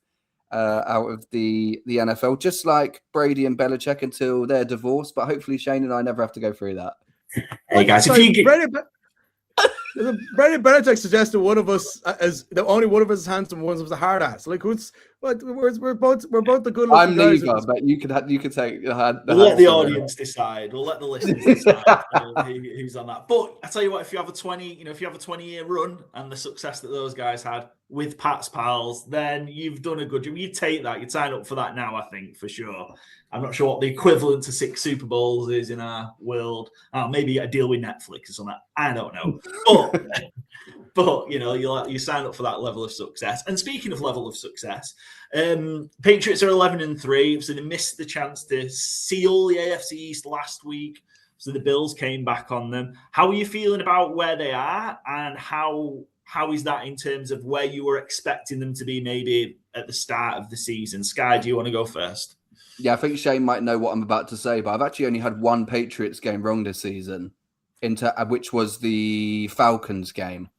the NFL, just like Brady and Belichick until they're divorced. But hopefully Shane and I never have to go through that. Hey guys, if you get... Brady Belichick suggested one of us as the only one of us is handsome, one of us is a hard ass. Like we're both the good looking I'm guys. neither, but you could take. We'll let the audience decide. We'll let the listeners decide who's on that. But I tell you what, if you have a 20-year run and the success that those guys had with Pat's Pals, then you've done a good job. You'd take that. You'd sign up for that now, I think, for sure. I'm not sure what the equivalent to 6 Super Bowls is in our world. Maybe a deal with Netflix or something. I don't know. But you sign up for that level of success. And speaking of level of success, Patriots are 11-3, so they missed the chance to seal the AFC East last week. So the Bills came back on them. How are you feeling about where they are, and how is that in terms of where you were expecting them to be maybe at the start of the season? Skye, do you want to go first? Yeah, I think Shane might know what I'm about to say, but I've actually only had one Patriots game wrong this season, which was the Falcons game.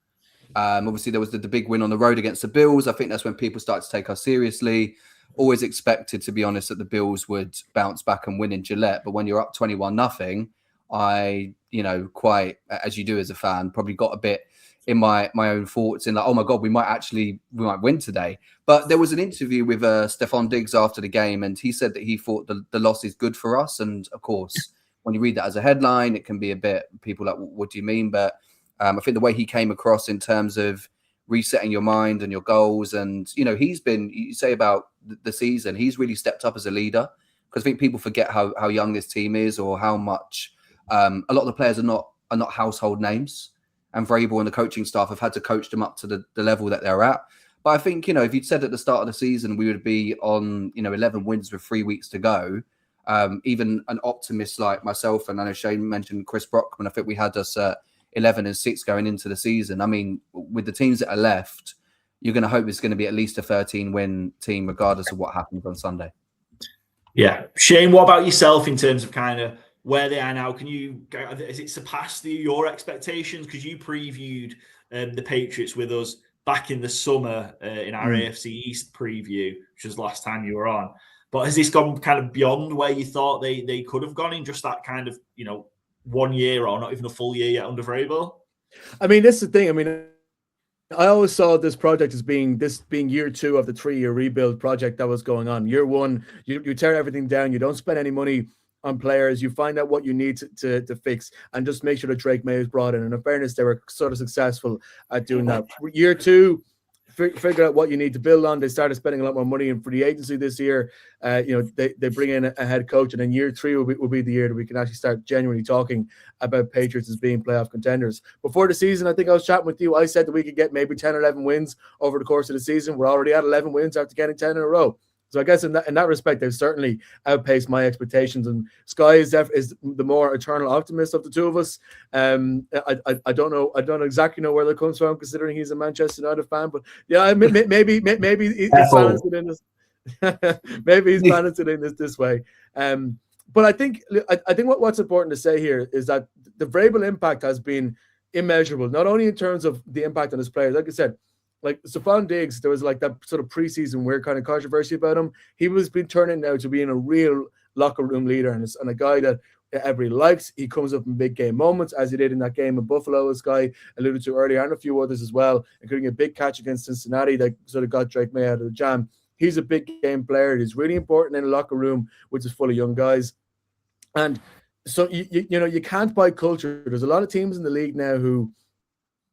Obviously, there was the big win on the road against the Bills. I think that's when people started to take us seriously. Always expected, to be honest, that the Bills would bounce back and win in Gillette. But when you're up 21-0, I, quite, as you do as a fan, probably got a bit in my own thoughts in like, oh my God, we might win today. But there was an interview with Stephon Diggs after the game, and he said that he thought the loss is good for us. And of course, when you read that as a headline, it can be a bit, people like, what do you mean? But I think the way he came across in terms of resetting your mind and your goals, and, he's been, you say about the season, he's really stepped up as a leader, because I think people forget how young this team is, or how much a lot of the players are not household names. And Vrabel and the coaching staff have had to coach them up to the level that they're at. But I think, if you'd said at the start of the season we would be on, 11 wins with 3 weeks to go, even an optimist like myself, and I know Shane mentioned Chris Brockman, I think we had us 11-6 going into the season. I mean, with the teams that are left, you're going to hope it's going to be at least a 13-win team, regardless of what happens on Sunday. Yeah. Shane, what about yourself in terms of kind of where they are now? Has it surpassed your expectations? Because you previewed the Patriots with us back in the summer in our AFC East preview, which was the last time you were on. But has this gone kind of beyond where you thought they could have gone in just that kind of, 1 year or not even a full year yet under Vrabel? I mean, this is the thing. I mean, I always saw this project as being year 2 of the 3-year rebuild project that was going on. Year 1, you tear everything down. You don't spend any money on players. You find out what you need to fix, and just make sure that Drake May is brought in. And in fairness, they were sort of successful at doing that. Year 2, figured out what you need to build on. They started spending a lot more money in free agency this year. They bring in a head coach, and then year 3 will be the year that we can actually start genuinely talking about Patriots as being playoff contenders. Before the season, I think I was chatting with you. I said that we could get maybe 10 or 11 wins over the course of the season. We're already at 11 wins after getting 10 in a row. So I guess in that respect, they've certainly outpaced my expectations. And Skye is the more eternal optimist of the two of us. I don't exactly know where that comes from, considering he's a Manchester United fan. But yeah, maybe he's balanced it in this. Maybe he's balanced it in this way. But I think what's important to say here is that the Vrabel impact has been immeasurable, not only in terms of the impact on his players. Like I said, like Stephon Diggs, there was like that sort of preseason weird kind of controversy about him. He was been turning now to being a real locker room leader and a guy that everybody likes. He comes up in big game moments, as he did in that game in Buffalo, as Skye alluded to earlier, and a few others as well, including a big catch against Cincinnati that sort of got Drake May out of the jam. He's a big game player. He's really important in a locker room, which is full of young guys. And so you can't buy culture. There's a lot of teams in the league now who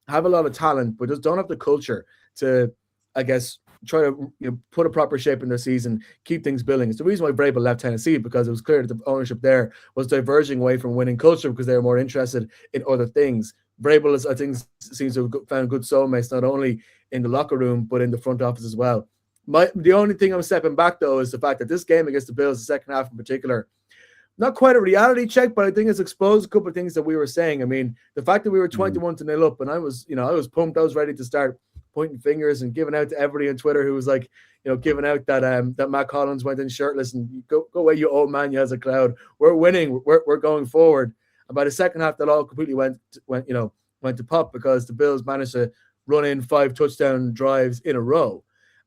have a lot of talent, but just don't have the culture to, I guess, try to put a proper shape in their season, keep things building. It's the reason why Vrabel left Tennessee, because it was clear that the ownership there was diverging away from winning culture because they were more interested in other things. Vrabel, I think, seems to have found good soulmates, not only in the locker room, but in the front office as well. The only thing I'm stepping back, though, is the fact that this game against the Bills, the second half in particular, not quite a reality check, but I think it's exposed a couple of things that we were saying. I mean, the fact that we were 21-0 up, and I was pumped. I was ready to start pointing fingers and giving out to everybody on Twitter who was like, giving out that Matt Collins went in shirtless and go away, you old man, you as a cloud. We're winning. We're going forward. And by the second half, that all completely went to pop because the Bills managed to run in 5 touchdown drives in a row.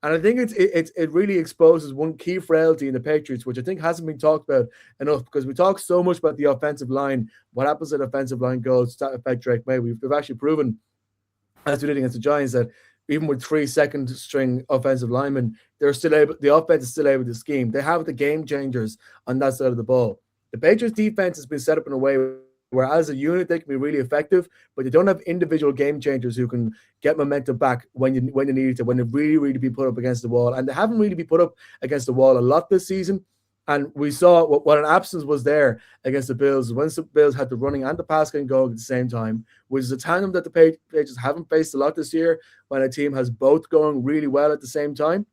And I think it really exposes one key frailty in the Patriots, which I think hasn't been talked about enough, because we talk so much about the offensive line. What happens if the offensive line goes to affect Drake May? We've actually proven, as we did against the Giants, that even with 3 second-string offensive linemen, the offense is still able to scheme. They have the game changers on that side of the ball. The Patriots defense has been set up in a way where as a unit they can be really effective, but they don't have individual game changers who can get momentum back when you need it to, when they really be put up against the wall. And they haven't really been put up against the wall a lot this season. And we saw what an absence was there against the Bills when the Bills had the running and the pass game going at the same time, which is a tandem that the Patriots haven't faced a lot this year, when a team has both going really well at the same time.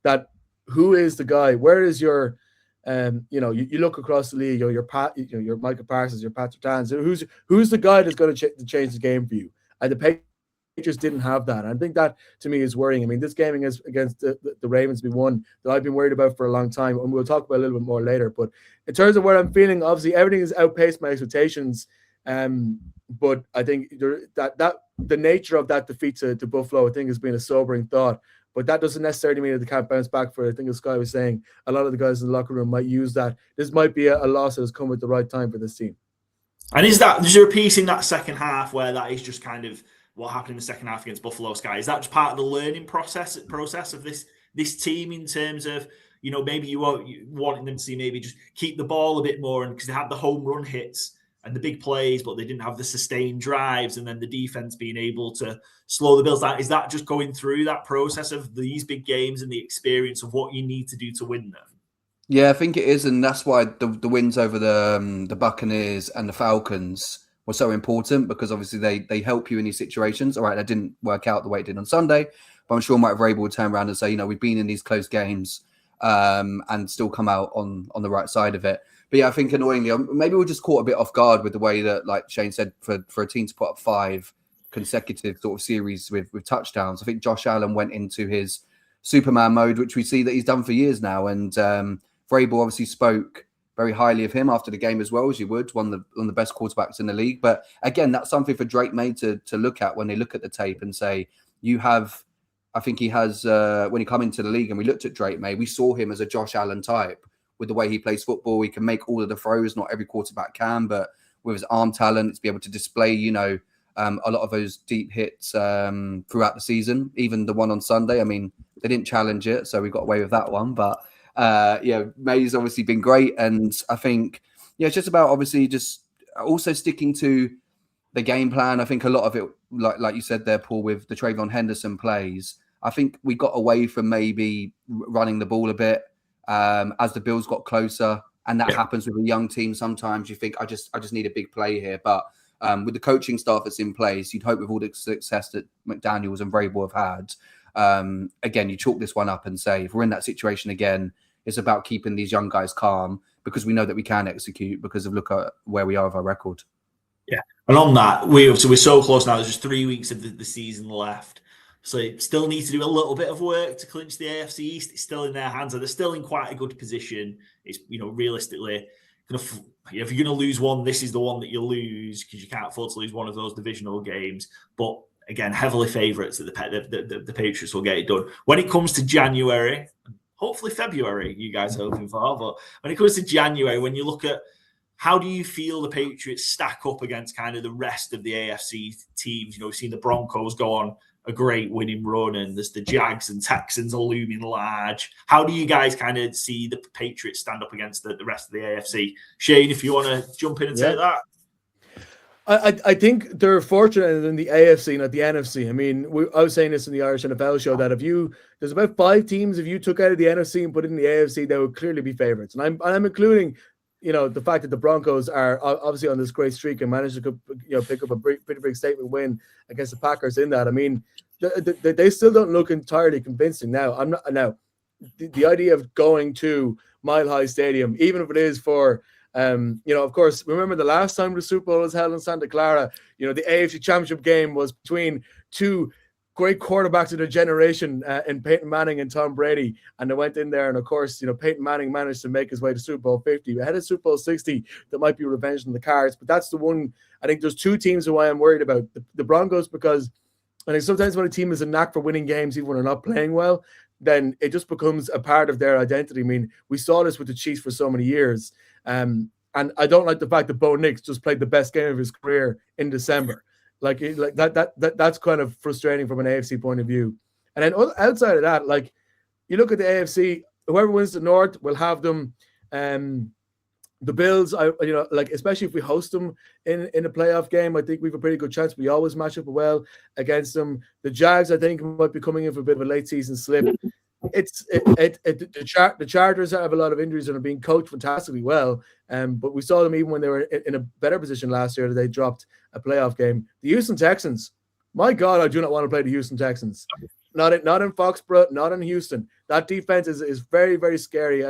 That who is the guy? Where is your you look across the league, your Micah Parsons, your Patrick Tans, who's the guy that's going to change the game for you? And the Patriots didn't have that. And I think that, to me, is worrying. I mean, this game against the Ravens, we won, that I've been worried about for a long time, and we'll talk about a little bit more later. But in terms of where I'm feeling, obviously everything has outpaced my expectations. But I think that the nature of that defeat to Buffalo, I think, has been a sobering thought. But that doesn't necessarily mean that they can't bounce back for it. I think, as Skye was saying, a lot of the guys in the locker room might use that. This might be a loss that has come at the right time for this team. And is there a piece in that second half where that is just kind of what happened in the second half against Buffalo, Skye? Is that just part of the learning process of this team, in terms of, maybe you wanting them to see maybe just keep the ball a bit more, and because they had the home run hits and the big plays, but they didn't have the sustained drives, and then the defense being able to slow the Bills down? Is that just going through that process of these big games and the experience of what you need to do to win them? Yeah, I think it is, and that's why the wins over the Buccaneers and the Falcons were so important, because obviously they help you in these situations. All right, that didn't work out the way it did on Sunday, but I'm sure Mike Vrabel will turn around and say, we've been in these close games and still come out on the right side of it. But yeah, I think annoyingly, maybe we're just caught a bit off guard with the way that, like Shane said, for a team to put up 5 consecutive sort of series with touchdowns. I think Josh Allen went into his Superman mode, which we see that he's done for years now. And Vrabel obviously spoke very highly of him after the game as well, as you would, one of the best quarterbacks in the league. But again, that's something for Drake May to look at when they look at the tape and say, I think he has, when he come into the league and we looked at Drake May, we saw him as a Josh Allen type. With the way he plays football, he can make all of the throws. Not every quarterback can, but with his arm talent, to be able to display, a lot of those deep hits throughout the season. Even the one on Sunday, I mean, they didn't challenge it, so we got away with that one. But May's obviously been great, and I think it's just about obviously just also sticking to the game plan. I think a lot of it, like you said there, Paul, with the Trayvon Henderson plays, I think we got away from maybe running the ball a bit as the Bills got closer. And that happens with a young team. Sometimes you think, I just need a big play here. But with the coaching staff that's in place, you'd hope with all the success that McDaniels and Vrabel have had, again, you chalk this one up and say, if we're in that situation again, it's about keeping these young guys calm because we know that we can execute because of look at where we are with our record. Yeah. And on that, we're so close now. There's just 3 weeks of the season left. So it still needs to do a little bit of work to clinch the AFC East. It's still in their hands. They're still in quite a good position. It's, realistically, if you're going to lose one, this is the one that you lose because you can't afford to lose one of those divisional games. But again, heavily favourites that the Patriots will get it done. When it comes to January, hopefully February, you guys are hoping for, but when it comes to January, when you look at how do you feel the Patriots stack up against kind of the rest of the AFC teams? We've seen the Broncos go on a great winning run, and there's the Jags and Texans are looming large. How do you guys kind of see the Patriots stand up against the rest of the AFC? Shane, if you want to jump in and take that. I think they're fortunate in the AFC, not the NFC. I mean, I was saying this in the Irish NFL show that there's about 5 teams, if you took out of the NFC and put it in the AFC, they would clearly be favorites. And I'm including, the fact that the Broncos are obviously on this great streak and managed to, pick up a pretty big statement win against the Packers in that. I mean, they still don't look entirely convincing now. The idea of going to Mile High Stadium, even if it is for, of course, remember the last time the Super Bowl was held in Santa Clara, the AFC Championship game was between 2 great quarterbacks of their generation in Peyton Manning and Tom Brady. And they went in there. And of course, Peyton Manning managed to make his way to Super Bowl 50. Ahead of Super Bowl 60, that might be revenge in the cards. But that's the one, I think there's 2 teams who I am worried about. The Broncos, because I think sometimes when a team has a knack for winning games, even when they're not playing well, then it just becomes a part of their identity. I mean, we saw this with the Chiefs for so many years. And I don't like the fact that Bo Nix just played the best game of his career in December. That's kind of frustrating from an AFC point of view. And then outside of that, you look at the AFC, whoever wins the North will have them. The Bills, especially if we host them in a playoff game, I think we have a pretty good chance. We always match up well against them. The Jags, I think, might be coming in for a bit of a late season slip. The Chargers have a lot of injuries and are being coached fantastically well. But we saw them even when they were in a better position last year that they dropped a playoff game. The Houston Texans, my God, I do not want to play the Houston Texans. Not in Foxborough, not in Houston. That defense is very, very scary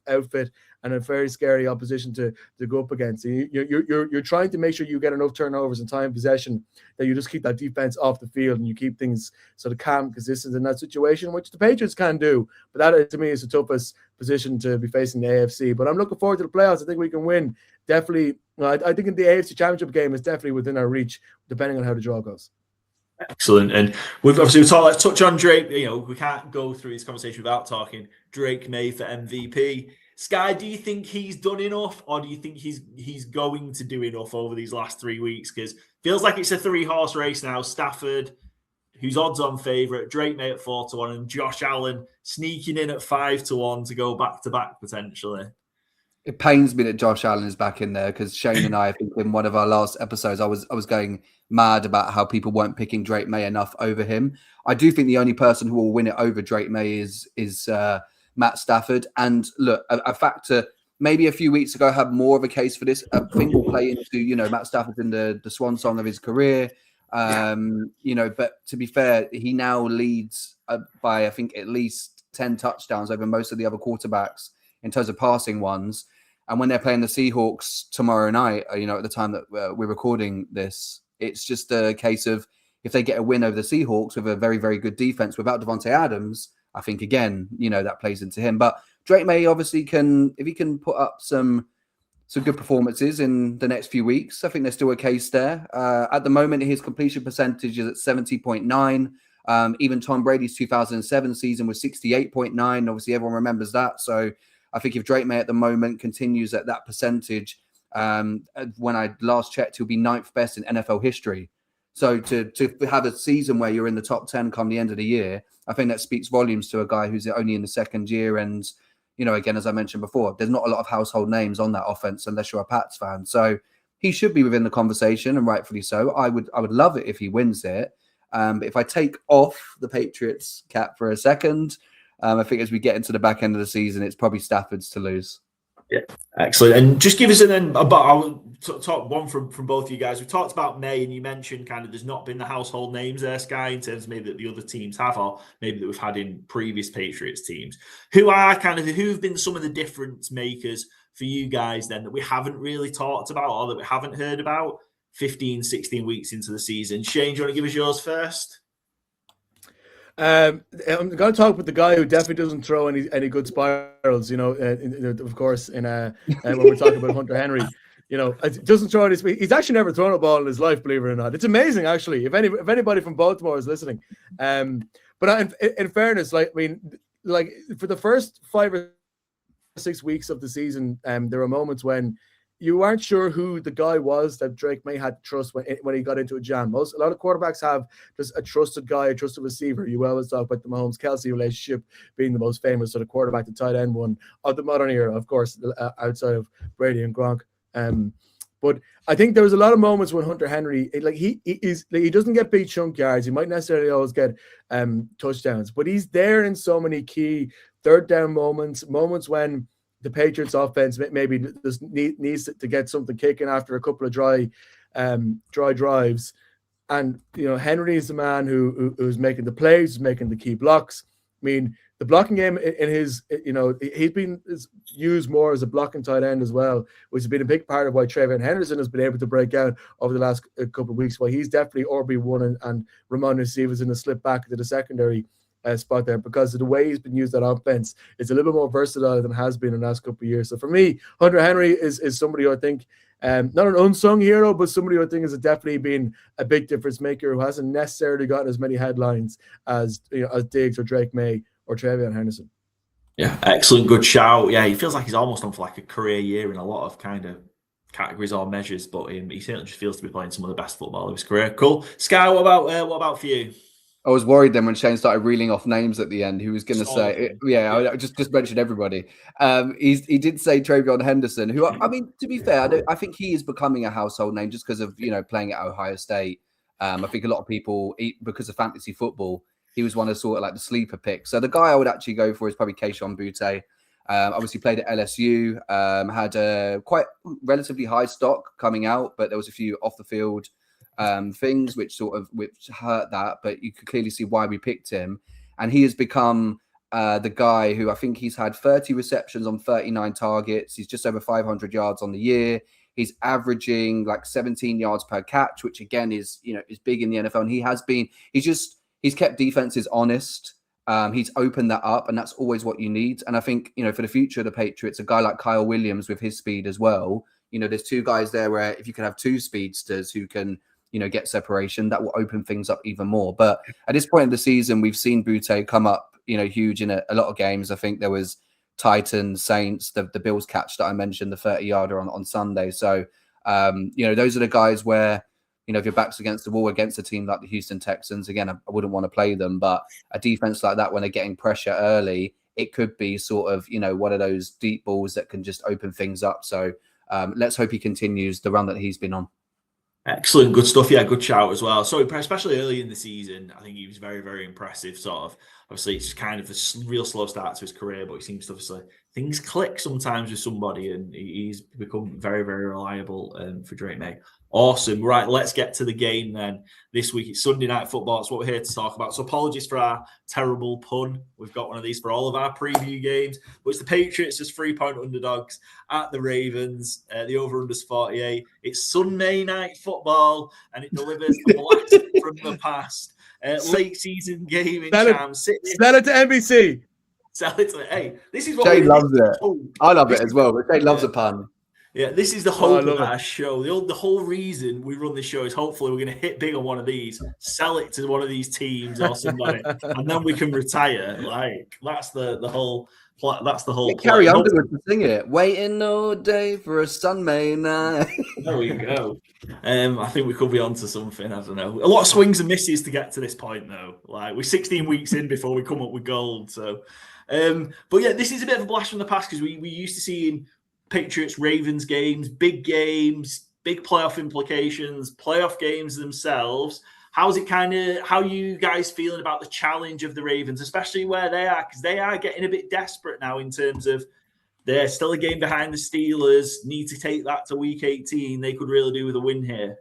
outfit and a very scary opposition to go up against. You're trying to make sure you get enough turnovers and time possession that you just keep that defense off the field and you keep things sort of calm, consistent in that situation, which the Patriots can do. But that, to me, is the toughest position to be facing the AFC. But I'm looking forward to the playoffs. I think we can win. Definitely, I think in the AFC Championship game is definitely within our reach, depending on how the draw goes. Excellent. And let's touch on Drake. We can't go through this conversation without talking Drake May for MVP. Skye, do you think he's done enough, or do you think he's going to do enough over these last 3 weeks? Because feels like it's a 3-horse race now. Stafford, who's odds-on favourite, Drake May at 4-1, and Josh Allen sneaking in at 5-1 to go back-to-back potentially. It pains me that Josh Allen is back in there because Shane and I think in one of our last episodes, I was going mad about how people weren't picking Drake May enough over him. I do think the only person who will win it over Drake May is Matt Stafford. And look, a factor maybe a few weeks ago had more of a case for this. I think we'll play into, Matt Stafford in the swan song of his career. But to be fair, he now leads by, I think, at least 10 touchdowns over most of the other quarterbacks in terms of passing ones. And when they're playing the Seahawks tomorrow night, at the time that we're recording this, it's just a case of if they get a win over the Seahawks with a very, very good defense without Devontae Adams, I think, again, that plays into him. But Drake May obviously if he can put up some good performances in the next few weeks, I think there's still a case there. At the moment, his completion percentage is at 70.9. Even Tom Brady's 2007 season was 68.9. Obviously, everyone remembers that. So I think if Drake May at the moment continues at that percentage, when I last checked, he'll be 9th best in NFL history. So to have a season where you're in the top 10 come the end of the year, I think that speaks volumes to a guy who's only in the second year. And, again, as I mentioned before, there's not a lot of household names on that offense unless you're a Pats fan. So he should be within the conversation, and rightfully so. I would love it if he wins it. But if I take off the Patriots cap for a second, I think as we get into the back end of the season, it's probably Stafford's to lose. Yeah, excellent. And just give us I'll talk one from both of you guys. We talked about May, and you mentioned kind of there's not been the household names there, Skye, in terms of maybe that the other teams have, or maybe that we've had in previous Patriots teams. Who've been some of the difference makers for you guys then that we haven't really talked about or that we haven't heard about 15, 16 weeks into the season? Shane, do you want to give us yours first? I'm going to talk with the guy who definitely doesn't throw any good spirals, of course, when we're talking about Hunter Henry, doesn't throw any. He's actually never thrown a ball in his life, believe it or not. It's amazing, actually, if anybody from Baltimore is listening. But in fairness, for the first 5 or 6 weeks of the season, there were moments when you weren't sure who the guy was that Drake May had to trust when he got into a jam. A lot of quarterbacks have just a trusted guy, a trusted receiver. You always talk about the Mahomes-Kelsey relationship being the most famous sort of quarterback to tight end one of the modern era, of course, outside of Brady and Gronk. But I think there was a lot of moments when Hunter Henry, he doesn't get big chunk yards. He might necessarily always get touchdowns, but he's there in so many key third down moments when the Patriots offense maybe just needs to get something kicking after a couple of dry drives. And, Henry is the man who's making the plays, making the key blocks. I mean, the blocking game in his, he's been used more as a blocking tight end as well, which has been a big part of why Trayvon Henderson has been able to break out over the last couple of weeks. Why he's definitely RB1 and Ramon Receivers in the slip back into the secondary spot there, because of the way he's been used that offense. It's a little bit more versatile than it has been in the last couple of years. So for me, Hunter Henry is somebody who I think, not an unsung hero, but somebody who I think has definitely been a big difference maker who hasn't necessarily gotten as many headlines as Diggs or Drake May or Trayvon Henderson. Yeah, excellent, good shout. Yeah, he feels like he's almost on for like a career year in a lot of kind of categories or measures, but he certainly just feels to be playing some of the best football of his career. Cool. Skye, what about for you? I was worried then when Shane started reeling off names at the end. He was going to say, I just mentioned everybody. He did say Trayvon Henderson, who, I mean, to be fair, I think he is becoming a household name just because of, playing at Ohio State. I think a lot of people, because of fantasy football, he was one of sort of like the sleeper picks. So the guy I would actually go for is probably Keyshawn Butte. Obviously played at LSU, had a quite relatively high stock coming out, but there was a few off the field things which hurt that, but you could clearly see why we picked him. And he has become the guy who I think he's had 30 receptions on 39 targets. He's just over 500 yards on the year. He's averaging like 17 yards per catch, which again is big in the NFL. And he's kept defenses honest. He's opened that up, and that's always what you need. And I think, for the future of the Patriots, a guy like Kyle Williams with his speed as well, there's two guys there where if you can have two speedsters who can, get separation, that will open things up even more. But at this point in the season, we've seen Butte come up, huge in a lot of games. I think there was Titans, Saints, the Bills catch that I mentioned, the 30-yarder on Sunday. So, those are the guys where, if your back's against the wall against a team like the Houston Texans, again, I wouldn't want to play them. But a defense like that, when they're getting pressure early, it could be sort of, one of those deep balls that can just open things up. So let's hope he continues the run that he's been on. Excellent, good stuff. Yeah, good shout as well. So especially early in the season, I think he was very, very impressive. Sort of, obviously, it's kind of a real slow start to his career, but he seems to obviously things click sometimes with somebody, and he's become very, very reliable for Drake May. Awesome. Right, let's get to the game then. This week it's Sunday Night Football. That's what we're here to talk about. So apologies for our terrible pun. We've got one of these for all of our preview games. But it's the Patriots as 3-point underdogs at the Ravens. The over-under's 48. It's Sunday Night Football, and it delivers a blast from the past. Late season game in Cham City. Sell it to NBC. Sell it to this is what Shane loves it. I love it as well, but Shane loves a pun. Yeah, this is the hope of our show. The whole reason we run this show is hopefully we're going to hit big on one of these, sell it to one of these teams or somebody, and then we can retire. Like that's the whole. That's the whole. Carrie Underwood to sing it. Waiting all day for a Sunday night. There we go. I think we could be onto something. I don't know. A lot of swings and misses to get to this point, though. Like we're 16 weeks in before we come up with gold. So, but yeah, this is a bit of a blast from the past because we used to seeing Patriots Ravens games, big playoff implications, playoff games themselves. How's it how are you guys feeling about the challenge of the Ravens, especially where they are? Because they are getting a bit desperate now in terms of they're still a game behind the Steelers, need to take that to week 18. They could really do with a win here.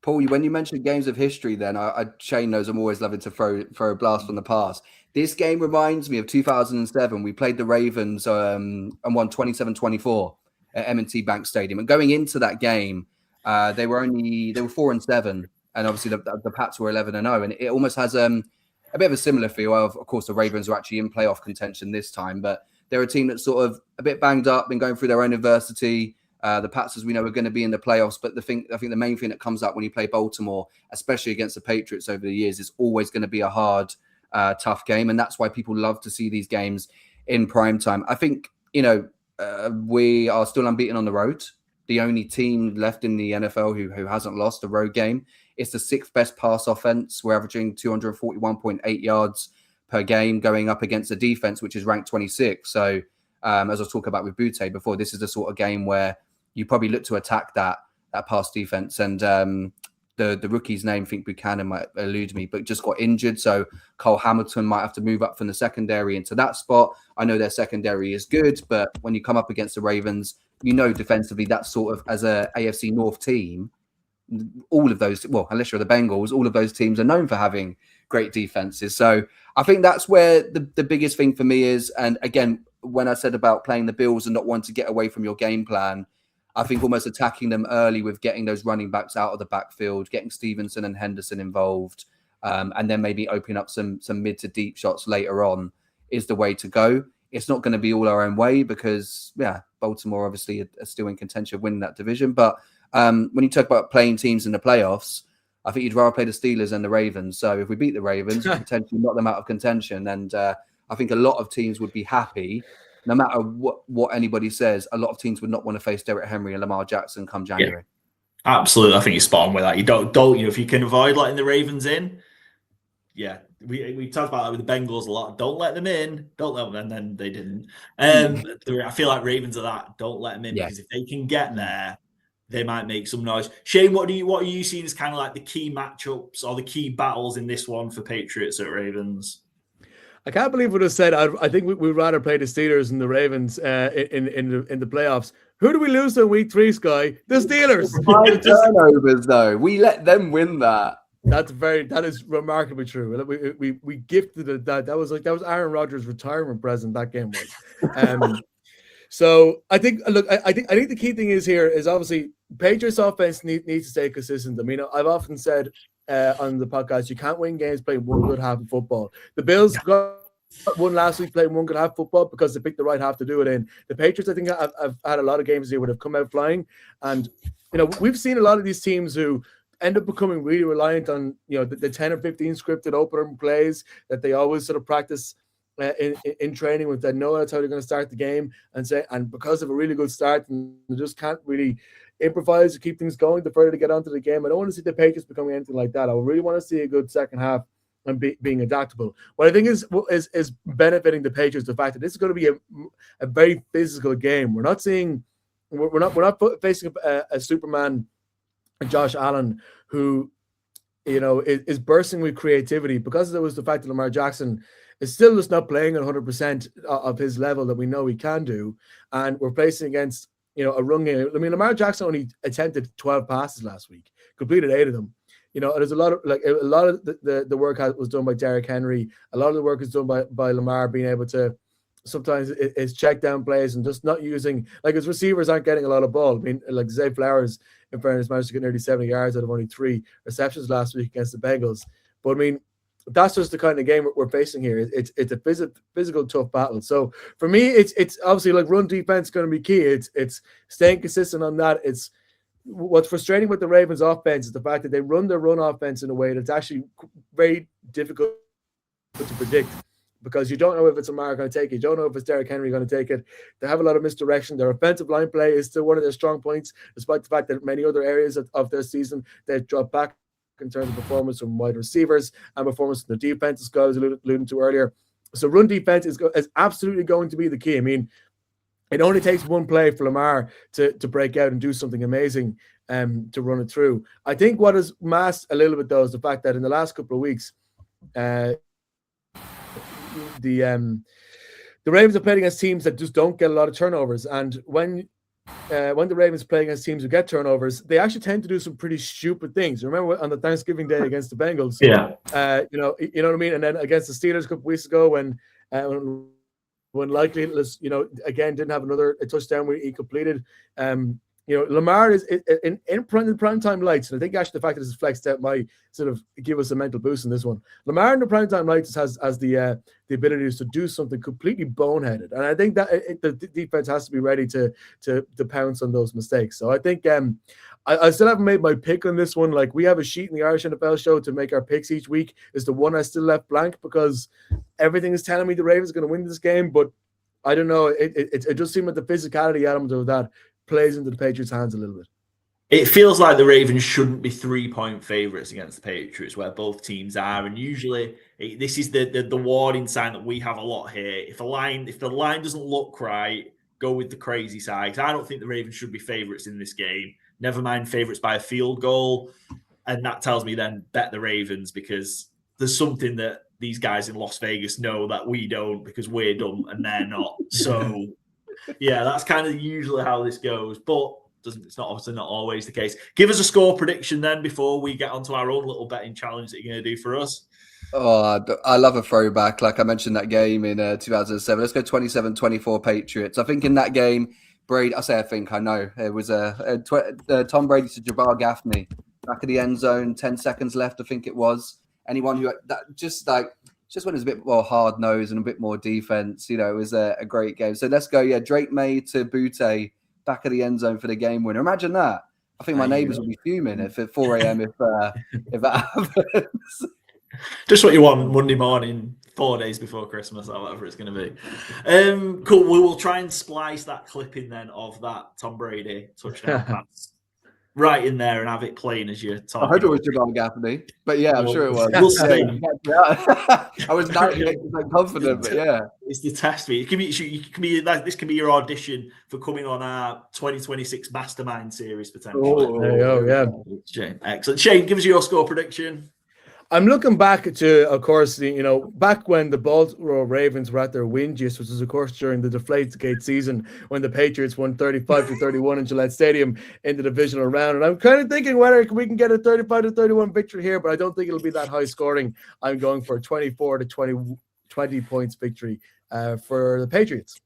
Paul, when you mentioned games of history, then Shane knows I'm always loving to throw a blast from the past. This game reminds me of 2007. We played the Ravens and won 27-24 at M&T Bank Stadium. And going into that game, they were 4-7, and obviously the Pats were 11-0. And it almost has a bit of a similar feel. Of course, the Ravens are actually in playoff contention this time, but they're a team that's sort of a bit banged up, been going through their own adversity. The Pats, as we know, are going to be in the playoffs. But I think the main thing that comes up when you play Baltimore, especially against the Patriots over the years, is always going to be a hard, tough game. And that's why people love to see these games in prime time. I think, we are still unbeaten on the road. The only team left in the NFL who hasn't lost a road game. It's the 6th best pass offense. We're averaging 241.8 yards per game, going up against a defense which is ranked 26. So, as I was talking about with Butte before, this is the sort of game where you probably look to attack that pass defense. And the rookie's name, I think Buchanan might elude me, but just got injured. So Cole Hamilton might have to move up from the secondary into that spot. I know their secondary is good, but when you come up against the Ravens, defensively, that's sort of, as a AFC North team, all of those, well, unless you're the Bengals, all of those teams are known for having great defenses. So I think that's where the biggest thing for me is. And again, when I said about playing the Bills and not wanting to get away from your game plan, I think almost attacking them early with getting those running backs out of the backfield, getting Stevenson and Henderson involved, and then maybe opening up some mid to deep shots later on is the way to go. It's not going to be all our own way because, Baltimore obviously are still in contention of winning that division. But when you talk about playing teams in the playoffs, I think you'd rather play the Steelers than the Ravens. So if we beat the Ravens, we potentially knock them out of contention. And I think a lot of teams would be happy. No matter what anybody says, a lot of teams would not want to face Derrick Henry and Lamar Jackson come January. Yeah, absolutely. I think you're spot on with that. You don't if you can avoid letting the Ravens in, we talked about that with the Bengals a lot. Don't let them in. Don't let them in. And then they didn't. I feel like Ravens are that. Don't let them in because if they can get there, they might make some noise. Shane, what are you seeing as kind of like the key matchups or the key battles in this one for Patriots at Ravens? I can't believe what I said. I think we'd rather play the Steelers and the Ravens in the playoffs. Who do we lose in week 3, Skye? The Steelers. 5 turnovers, though. We let them win that. That is remarkably true. We gifted that. That was Aaron Rodgers' retirement present. That game was. So I think the key thing is here is obviously Patriots offense needs to stay consistent. I mean, I've often said on the podcast, you can't win games playing one good half of football. The Bills got one last week playing one good half of football because they picked the right half to do it in. The Patriots, I think, I've had a lot of games here where they've come out flying, and we've seen a lot of these teams who end up becoming really reliant on the 10 or 15 scripted opener plays that they always sort of practice in training with. They know that's how they're going to start the game, and because of a really good start, and they just can't really improvise to keep things going the further to get onto the game. I don't want to see the Patriots becoming anything like that. I really want to see a good second half and being adaptable. What I think is benefiting the Patriots, the fact that this is going to be a very physical game. We're not facing a Superman, Josh Allen, who is bursting with creativity, because there was the fact that Lamar Jackson is still just not playing at 100% of his level that we know he can do, and we're facing against a run game. I mean, Lamar Jackson only attempted 12 passes last week, completed 8 of them. There's a lot of the work was done by Derrick Henry. A lot of the work is done by Lamar being able to sometimes it's check down plays and just not using, like, his receivers aren't getting a lot of ball. I mean, like Zay Flowers, in fairness, managed to get nearly 70 yards out of only 3 receptions last week against the Bengals. But I mean, that's just the kind of game we're facing here. It's a physical tough battle. So for me, it's obviously like run defense going to be key. It's staying consistent on that. It's what's frustrating with the Ravens offense is the fact that they run their run offense in a way that's actually very difficult to predict, because you don't know if it's Lamar going to take it. You don't know if it's Derrick Henry going to take it. They have a lot of misdirection. Their offensive line play is still one of their strong points, despite the fact that many other areas of their season they've dropped back in terms of performance from wide receivers and performance from the defense, as Scott was alluding to earlier. So run defense is absolutely going to be the key. I mean, it only takes one play for Lamar to break out and do something amazing to run it through. I think what has masked a little bit, though, is the fact that in the last couple of weeks, the Ravens have played against teams that just don't get a lot of turnovers. And when the Ravens play against teams who get turnovers, they actually tend to do some pretty stupid things. Remember on the Thanksgiving Day against the Bengals? Yeah. You know what I mean? And then against the Steelers a couple of weeks ago when likely, you know, again, didn't have a touchdown where he completed. You know, Lamar is in prime time lights, and I think actually the fact that it's flexed out might sort of give us a mental boost in this one. Lamar in the prime time lights has the ability to do something completely boneheaded, and I think that the defense has to be ready to pounce on those mistakes. So I think I still haven't made my pick on this one. Like, we have a sheet in the Irish NFL show to make our picks each week. Is the one I still left blank because everything is telling me the Ravens are going to win this game, but I don't know. It does seem like the physicality element of that plays into the Patriots' hands a little bit. It feels like the Ravens shouldn't be 3-point favorites against the Patriots, where both teams are, and usually this is the warning sign that we have a lot here. If the line doesn't look right, go with the crazy side. I don't think the Ravens should be favorites in this game. Never mind favorites by a field goal, and that tells me then bet the Ravens, because there's something that these guys in Las Vegas know that we don't, because we're dumb and they're not. So. Yeah, that's kind of usually how this goes, but it's not obviously not always the case. Give us a score prediction then before we get onto our own little betting challenge that you're going to do for us. Oh, I love a throwback. Like I mentioned that game in 2007. Let's go 27-24 Patriots. I think in that game, Brady, I know. It was Tom Brady to Jabbar Gaffney. Back of the end zone, 10 seconds left, I think it was. Anyone who just when it was a bit more hard nose and a bit more defense, you know, it was a great game. So let's go. Yeah, Drake May to Butte, back of the end zone for the game winner. Imagine that. I think my neighbours will be fuming if at 4 a.m. if that happens. Just what you want Monday morning, 4 days before Christmas, or whatever it's going to be. Cool. We will try and splice that clip in then of that Tom Brady touchdown pass right in there and have it playing as you're talking. I hope it was Jabbar Gaffney, but yeah, I'm sure it was. We'll see. I was 98% confident, but yeah, it's the test for you. This can be your audition for coming on our 2026 Mastermind series potentially. Oh, there you go. Yeah, Shane, excellent. Shane, give us your score prediction. I'm looking back to, of course, back when the Baltimore Ravens were at their windiest, which was, of course, during the Deflategate season when the Patriots won 35-31 in Gillette Stadium in the divisional round. And I'm kind of thinking whether we can get a 35-31 victory here, but I don't think it'll be that high scoring. I'm going for a 24-20 points victory for the Patriots.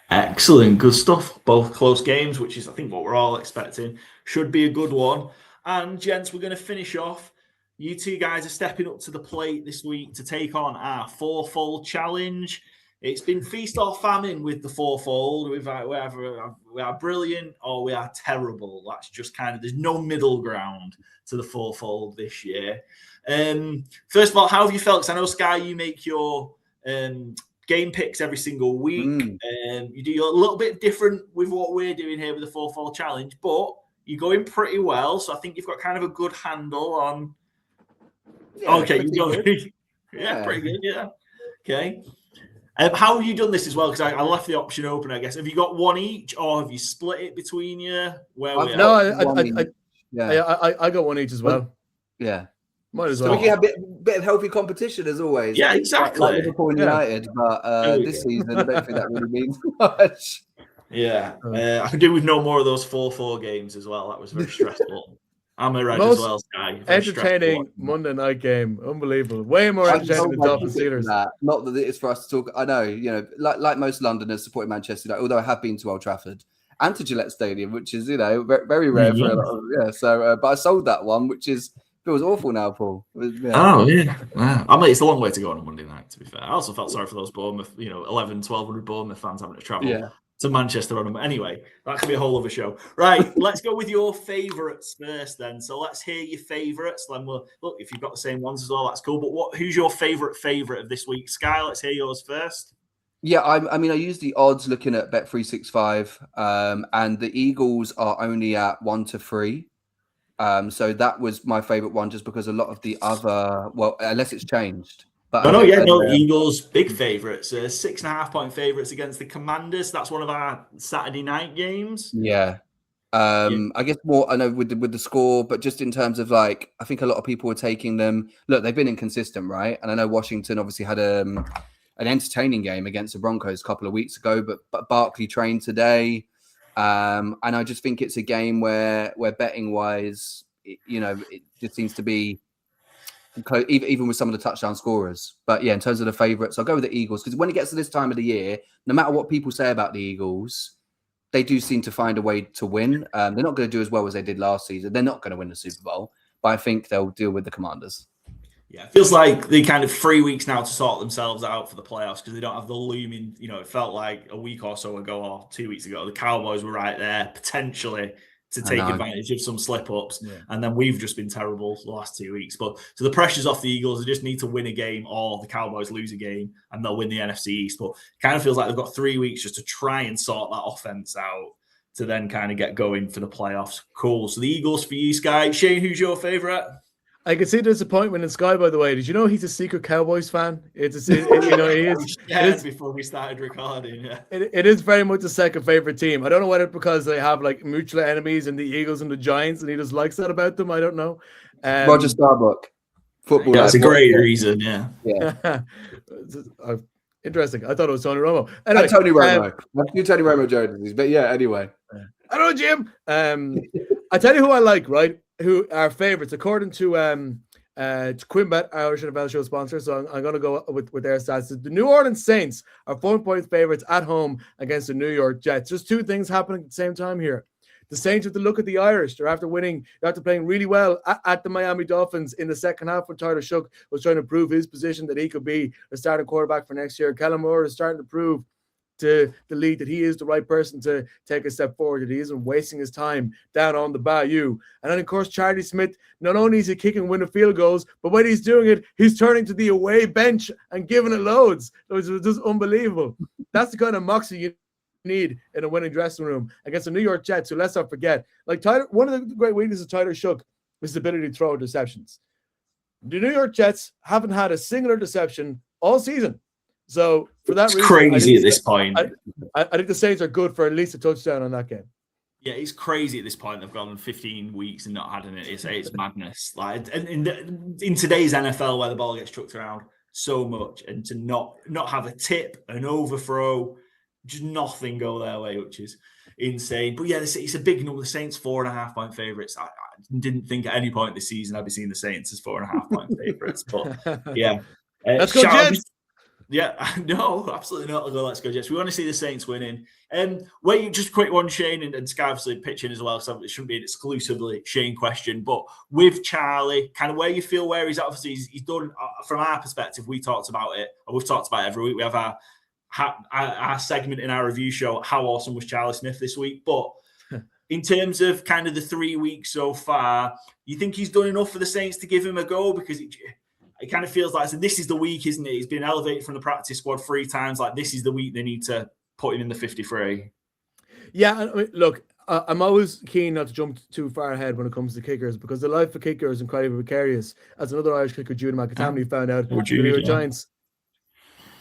Excellent. Good stuff. Both close games, which is, I think, what we're all expecting. Should be a good one. And, gents, we're going to finish off. You two guys are stepping up to the plate this week to take on our fourfold challenge. It's been feast or famine with the fourfold. We are brilliant or we are terrible. That's just kind of, there's no middle ground to the fourfold this year. First of all, how have you felt? Because I know, Skye, you make your game picks every single week. You do a little bit different with what we're doing here with the fourfold challenge, but you're going pretty well. So I think you've got kind of a good handle on. Yeah, okay, pretty good. Pretty good. Yeah. Okay. How have you done this as well? Because I left the option open, I guess. Have you got one each, or have you split it between you? I got one each as well. Yeah. Might as well. So we can have a bit of healthy competition as always. Yeah, exactly. Like Liverpool and United, but this season I don't think that really means much. Yeah. I could do with no more of those 4-4 games as well. That was very stressful. I'm a red as well, Skye. Entertaining Monday night game. Unbelievable. Way more entertaining than Dolphins Steelers. Not that it's for us to talk. I know, like most Londoners supporting Manchester United, although I have been to Old Trafford and to Gillette Stadium, which is, very rare for a lot of, so, but I sold that one, which feels awful now, Paul. Oh, yeah. Wow. I mean, it's a long way to go on a Monday night, to be fair. I also felt sorry for those Bournemouth, 1,200 Bournemouth fans having to travel. To Manchester on them. Anyway, that could be a whole other show. Right, let's go with your favourites first then. So let's hear your favourites. Then we'll look, if you've got the same ones as well, that's cool. But who's your favourite of this week? Skye, let's hear yours first. Yeah, I use the odds looking at Bet365, and the Eagles are only at 1-3. So that was my favourite one, just because a lot of the other, unless it's changed, But Eagles big favourites, 6.5-point favourites against the Commanders. That's one of our Saturday night games. Yeah. I guess more, I know with the score, but just in terms of like, I think a lot of people were taking them. Look, they've been inconsistent, right? And I know Washington obviously had an entertaining game against the Broncos a couple of weeks ago, but Barkley trained today. And I just think it's a game where betting wise, it just seems to be even with some of the touchdown scorers. But yeah, in terms of the favourites, I'll go with the Eagles, because when it gets to this time of the year, no matter what people say about the Eagles, they do seem to find a way to win. They're not going to do as well as they did last season. They're not going to win the Super Bowl, but I think they'll deal with the Commanders. Yeah, it feels like they kind of 3 weeks now to sort themselves out for the playoffs, because they don't have the looming, it felt like a week or so ago or 2 weeks ago, the Cowboys were right there potentially to take advantage of some slip-ups. Yeah. And then we've just been terrible the last 2 weeks. So the pressure's off the Eagles. They just need to win a game, or the Cowboys lose a game and they'll win the NFC East. But it kind of feels like they've got 3 weeks just to try and sort that offense out to then kind of get going for the playoffs. Cool. So the Eagles for you, Skye. Shane, who's your favourite? I can see the disappointment in Skye, by the way. Did you know he's a secret Cowboys fan? He is. Before we started recording, yeah. It is very much a second favorite team. I don't know whether because they have like mutual enemies in the Eagles and the Giants, and he just likes that about them. I don't know. Roger Starbuck, football. That's a great reason. Yeah. Interesting. I thought it was Tony Romo. Anyway, Tony Romo. A few Tony Romo Joneses, but yeah. Anyway, I don't know, Jim. I tell you who I like, right? Who are favorites according to QuimBet, our NFL show sponsor. So I'm going to go with their stats. The New Orleans Saints are 4-point favorites at home against the New York Jets. There's two things happening at the same time here. The Saints have to look at the Irish. They're after playing really well at the Miami Dolphins in the second half when Tyler Shough was trying to prove his position that he could be the starting quarterback for next year. Kellen Moore is starting to prove to the league that he is the right person to take a step forward, that he isn't wasting his time down on the bayou. And then, of course, Charlie Smith, not only is he kicking winning field goals, but when he's doing it, he's turning to the away bench and giving it loads. It was just unbelievable. That's the kind of moxie you need in a winning dressing room against the New York Jets, who, let's not forget, like Tyler, one of the great weaknesses of Tyler Shough is his ability to throw interceptions. The New York Jets haven't had a single interception all season. So for that reason, crazy at this point. I think the Saints are good for at least a touchdown on that game. Yeah, it's crazy at this point. They've gone 15 weeks and not had it. It's madness. Like in today's NFL, where the ball gets chucked around so much, and to not have a tip, an overthrow, just nothing go their way, which is insane. But yeah, it's a big number. The Saints 4.5-point favorites. I didn't think at any point this season I'd be seeing the Saints as 4.5-point favorites. But yeah, let's go Jets. Yeah, no, absolutely not. Let's go Jets. We want to see the Saints winning. Wait, just a quick one, Shane, and Skye obviously pitching as well, so it shouldn't be an exclusively Shane question. But with Charlie, kind of where you feel where he's at. Obviously, he's done, from our perspective, we talked about it, and we've talked about it every week. We have our segment in our review show, How Awesome Was Charlie Smith this week? But in terms of kind of the 3 weeks so far, you think he's done enough for the Saints to give him a go? Because it kind of feels like this is the week, isn't it? He's been elevated from the practice squad 3 times. Like, this is the week they need to put him in the 53. Yeah, I mean, look, I'm always keen not to jump too far ahead when it comes to kickers, because the life of kicker is incredibly precarious. As another Irish kicker, Jude McAtamney, found out from the New York Giants.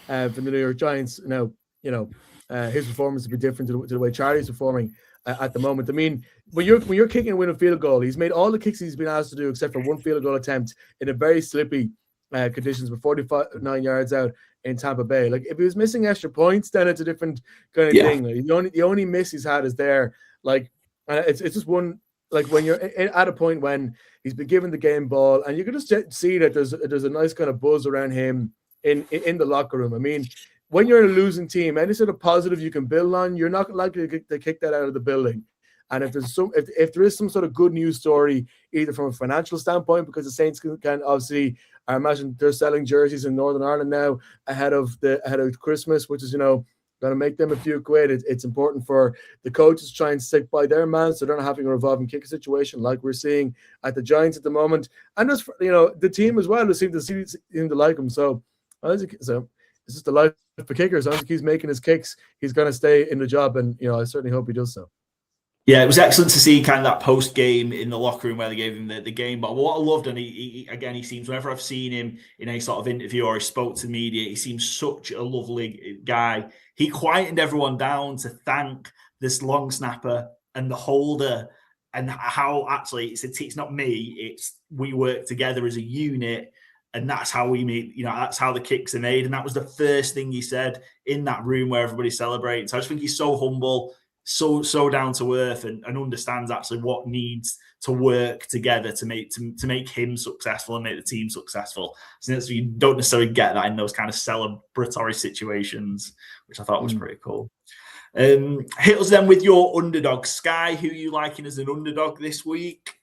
From the New York Giants, now, his performance will be different to the way Charlie's performing at the moment. I mean, when you're kicking and winning a field goal, he's made all the kicks he's been asked to do except for one field goal attempt in a very slippy conditions with 49 yards out in Tampa Bay. Like, if he was missing extra points, then it's a different kind of thing. Like, the only miss he's had is there. Like, it's just one. Like, when you're at a point when he's been given the game ball, and you can just see that there's a nice kind of buzz around him in the locker room. I mean, when you're in a losing team, any sort of positive you can build on, you're not likely to kick that out of the building. And if there is some sort of good news story, either from a financial standpoint, because the Saints can obviously, I imagine they're selling jerseys in Northern Ireland now ahead of Christmas, which is going to make them a few quid. It's important for the coaches to try and stick by their man, so they're not having a revolving kicker situation like we're seeing at the Giants at the moment. And just the team as well, seem to like him. So it's just the life for kickers. As long as he keeps making his kicks, he's going to stay in the job, and I certainly hope he does so. Yeah, it was excellent to see kind of that post game in the locker room where they gave him the game. But what I loved, and he seems, whenever I've seen him in any sort of interview or he spoke to the media, he seems such a lovely guy. He quietened everyone down to thank this long snapper and the holder, and how actually it's not me, it's we work together as a unit. And that's how we meet, that's how the kicks are made. And that was the first thing he said in that room where everybody celebrates. So I just think he's so humble, so down to earth, and understands actually what needs to work together to make him successful and make the team successful. So you don't necessarily get that in those kind of celebratory situations, which I thought was pretty cool. Hit us then with your underdog, Skye. Who are you liking as an underdog this week?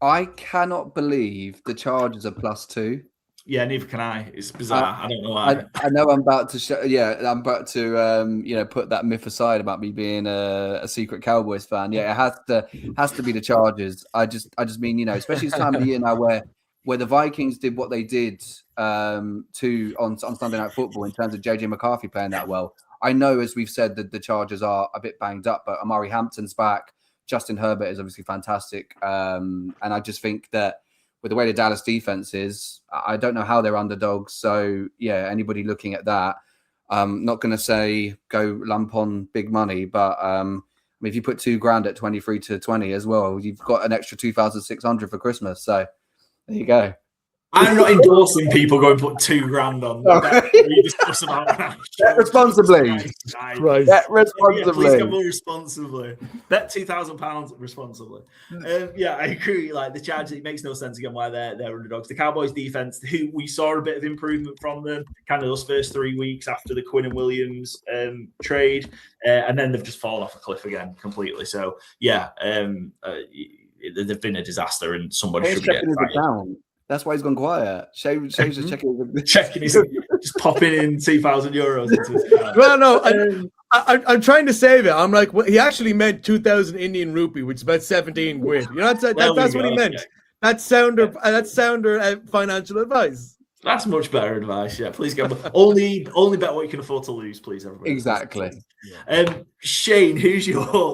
I cannot believe the Chargers are +2. Yeah, neither can I. It's bizarre. I don't know why. I know I'm about to I'm about to put that myth aside about me being a secret Cowboys fan. Yeah, it has to be the Chargers. I just mean, especially this time of the year now where the Vikings did what they did on Sunday Night Football in terms of JJ McCarthy playing that well. I know, as we've said, that the Chargers are a bit banged up, but Amari Hampton's back. Justin Herbert is obviously fantastic. And I just think that with the way the Dallas defense is, I don't know how they're underdogs. So, yeah, anybody looking at that, I'm not going to say go lump on big money, but if you put $2,000 at 23-20 as well, you've got an extra 2,600 for Christmas. So there you go. I'm not endorsing people going to put $2,000 on. We discuss about that. Bet responsibly. Right. Bet responsibly. Yeah, please gamble responsibly. Bet £2,000 responsibly. Yeah, I agree. Like the Chargers, it makes no sense again why they're underdogs. The Cowboys defense, who we saw a bit of improvement from them, kind of those first 3 weeks after the Quinn and Williams trade, and then they've just fallen off a cliff again completely. So yeah, they've been a disaster, and somebody should get fired. That's why he's gone quiet. Shane's just checking his just popping in €2,000 into his account. Well, no, I'm trying to save it. I'm like, well, he actually meant 2,000 Indian rupee, which is about 17 quid. That's what he meant. Okay. That's sounder financial advice. That's much better advice. Yeah, please gamble. only bet what you can afford to lose, please, everybody. Exactly. Shane,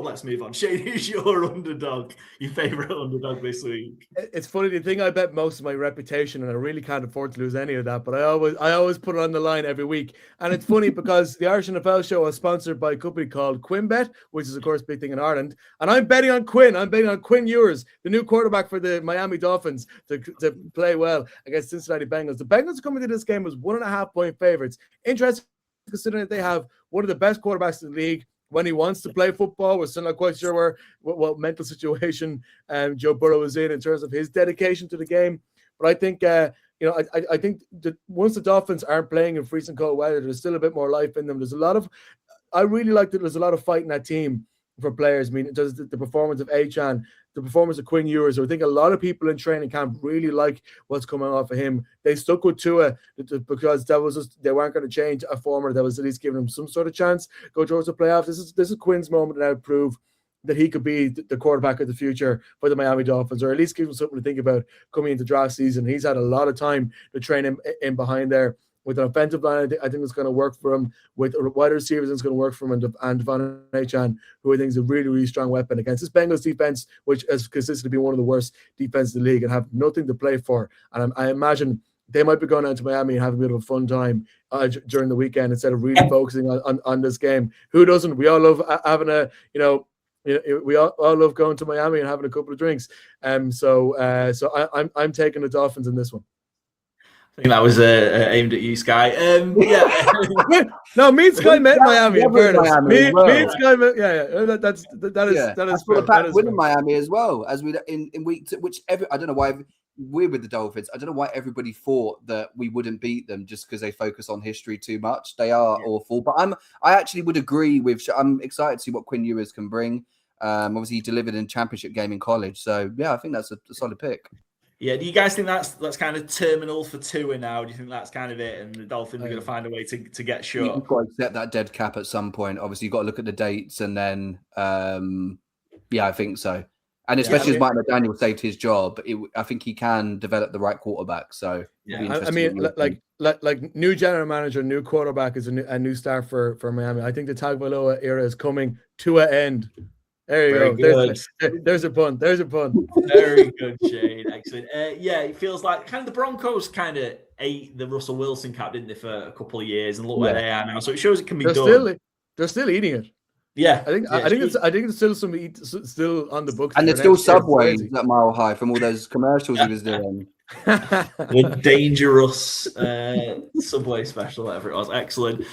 let's move on. Shane, who's your underdog? Your favorite underdog this week? It's funny. The thing I bet most of my reputation, and I really can't afford to lose any of that. But I always put it on the line every week. And it's funny because the Irish NFL show is sponsored by a company called QuinnBet, which is of course a big thing in Ireland. And I'm betting on Quinn. I'm betting on Quinn Ewers, the new quarterback for the Miami Dolphins, to play well against Cincinnati Bengals. The Bengals coming to this game as 1.5-point favorites. Interesting, considering that they have one of the best quarterbacks in the league. When he wants to play football, we're still not quite sure what mental situation Joe Burrow is in terms of his dedication to the game. But I think, I think that once the Dolphins aren't playing in freezing cold weather, there's still a bit more life in them. I really like that there's a lot of fight in that team for players. I mean, does the performance of Achan, the performance of Quinn Ewers. So I think a lot of people in training camp really like what's coming off of him. They stuck with Tua because they weren't going to change a former that was at least giving him some sort of chance go towards the playoffs. This is Quinn's moment now to prove that he could be the quarterback of the future for the Miami Dolphins, or at least give him something to think about coming into draft season. He's had a lot of time to train him in behind there. With an offensive line, I think it's going to work for him. With wide receivers, it's going to work for him. And Devon Achan, who I think is a really, really strong weapon against this Bengals defense, which has consistently been one of the worst defenses in the league and have nothing to play for. And I imagine they might be going out to Miami and having a bit of a fun time during the weekend instead of really focusing on this game. Who doesn't? We all love having we all love going to Miami and having a couple of drinks. So I'm taking the Dolphins in this one. I think that was aimed at you, Skye. Yeah. No, me and Skye met Miami. In fairness, me and Skye met. That is for the fact winning Miami as well as we in week 2, I don't know why we're with the Dolphins. I don't know why everybody thought that we wouldn't beat them just because they focus on history too much. They are awful, but I actually would agree with. I'm excited to see what Quinn Ewers can bring. Obviously, he delivered in championship game in college, so yeah, I think that's a solid pick. Yeah, do you guys think that's kind of terminal for Tua now? Do you think that's kind of it, and the Dolphins are going to find a way to get shut? You've got to accept that dead cap at some point. Obviously, you've got to look at the dates, and then I think so. And especially as Mike McDaniel saved his job, I think he can develop the right quarterback. So I mean, like new general manager, new quarterback is a new start for Miami. I think the Tagovailoa era is coming to an end. There you Very go. good. There's a pun. There's a pun. Very good, Shane. Excellent. Yeah, it feels like kind of the Broncos kind of ate the Russell Wilson cap, didn't they, for a couple of years, and look where they are now. So it shows it can be done. They're still eating it. Yeah, I think it's still still on the books. And there's still Subways at Mile High from all those commercials he was doing. The dangerous Subway special, whatever it was. Excellent.